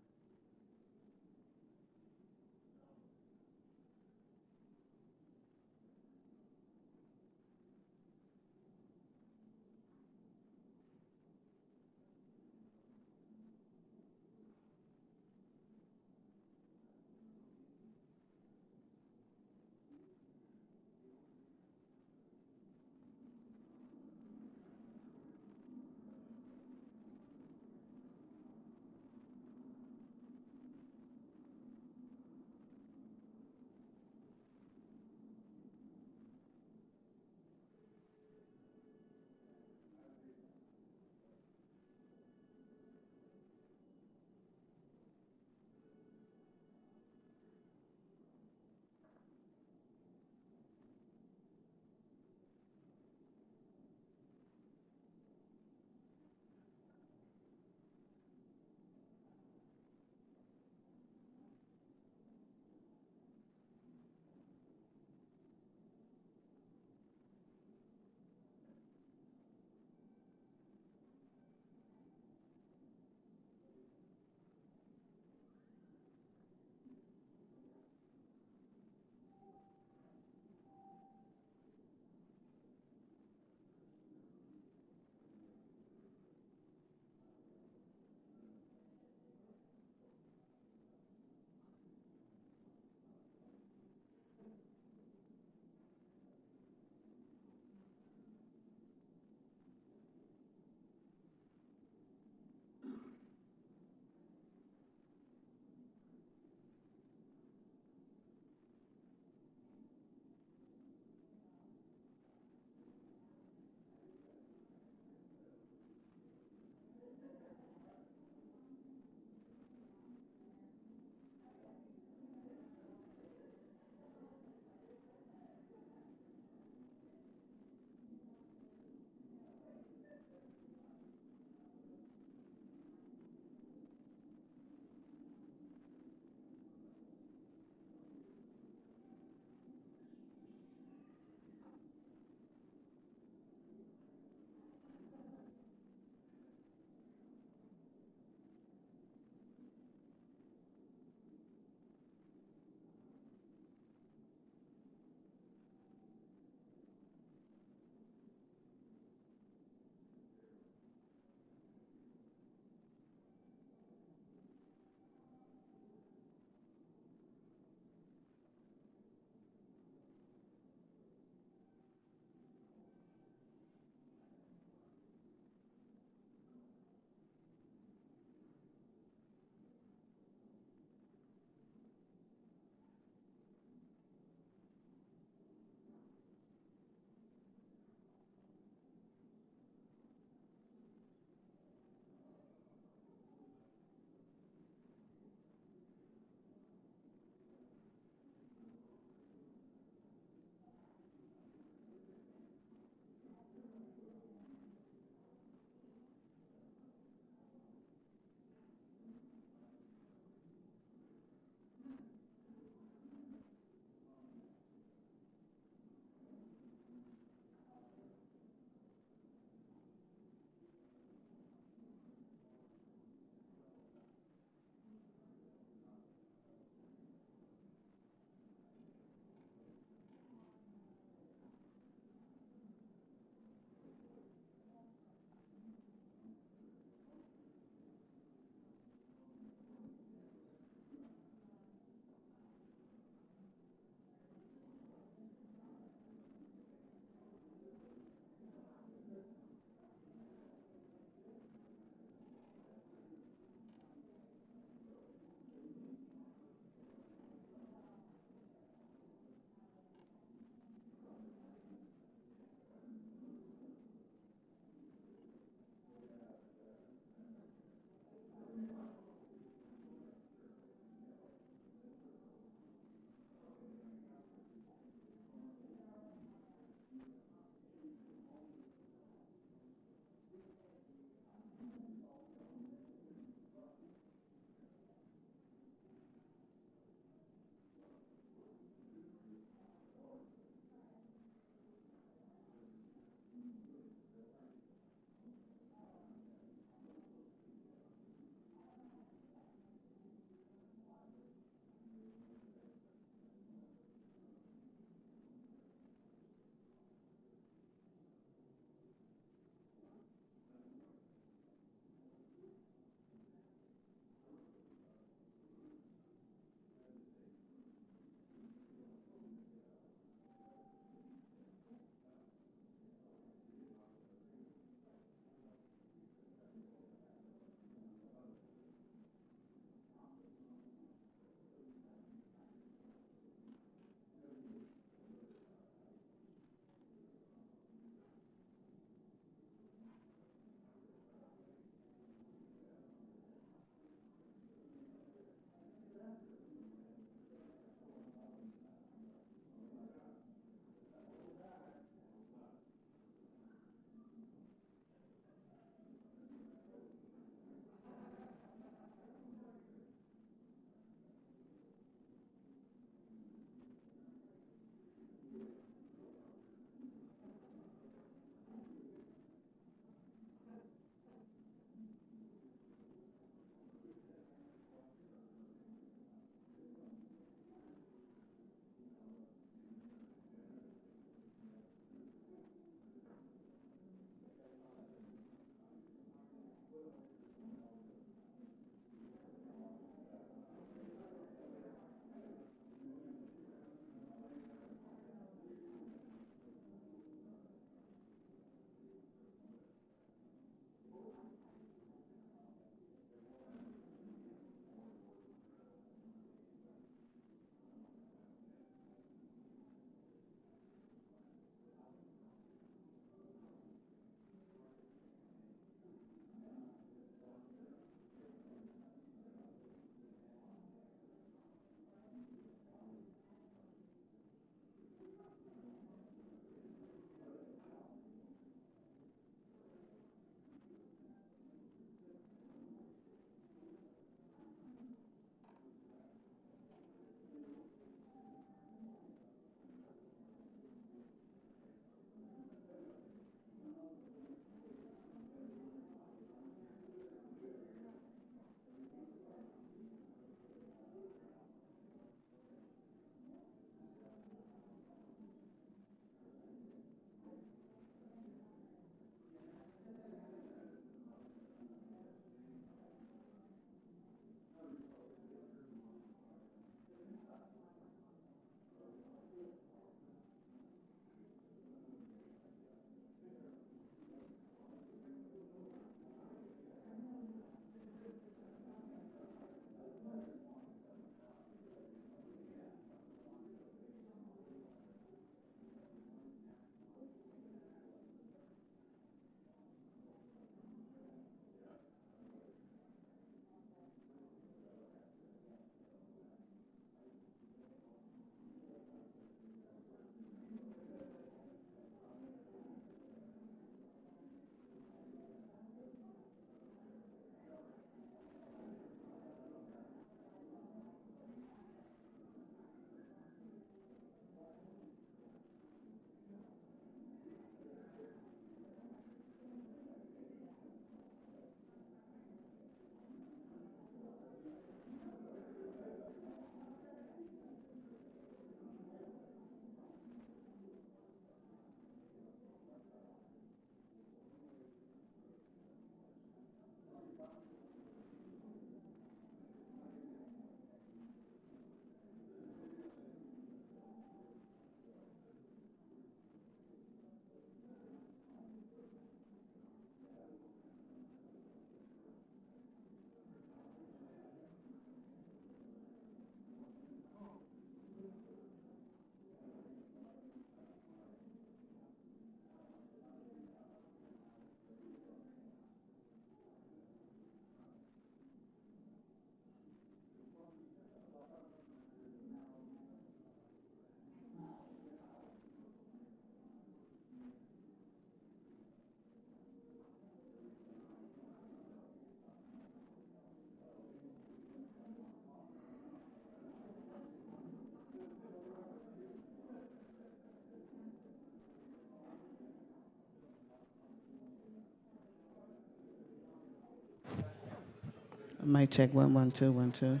Mic check, 1, 1, 2, 1, 2.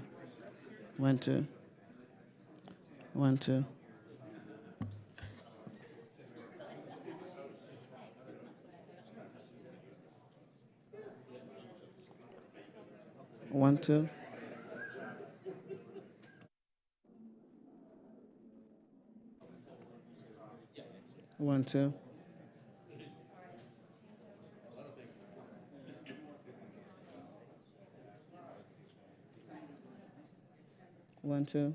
1, 2. 1, 2. One, two. One, two. One, two.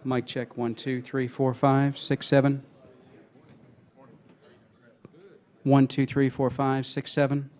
Mic check, 1, 2, 3, 4, 5, 6, 7. 1, 2, 3, 4, 5, 6, 7.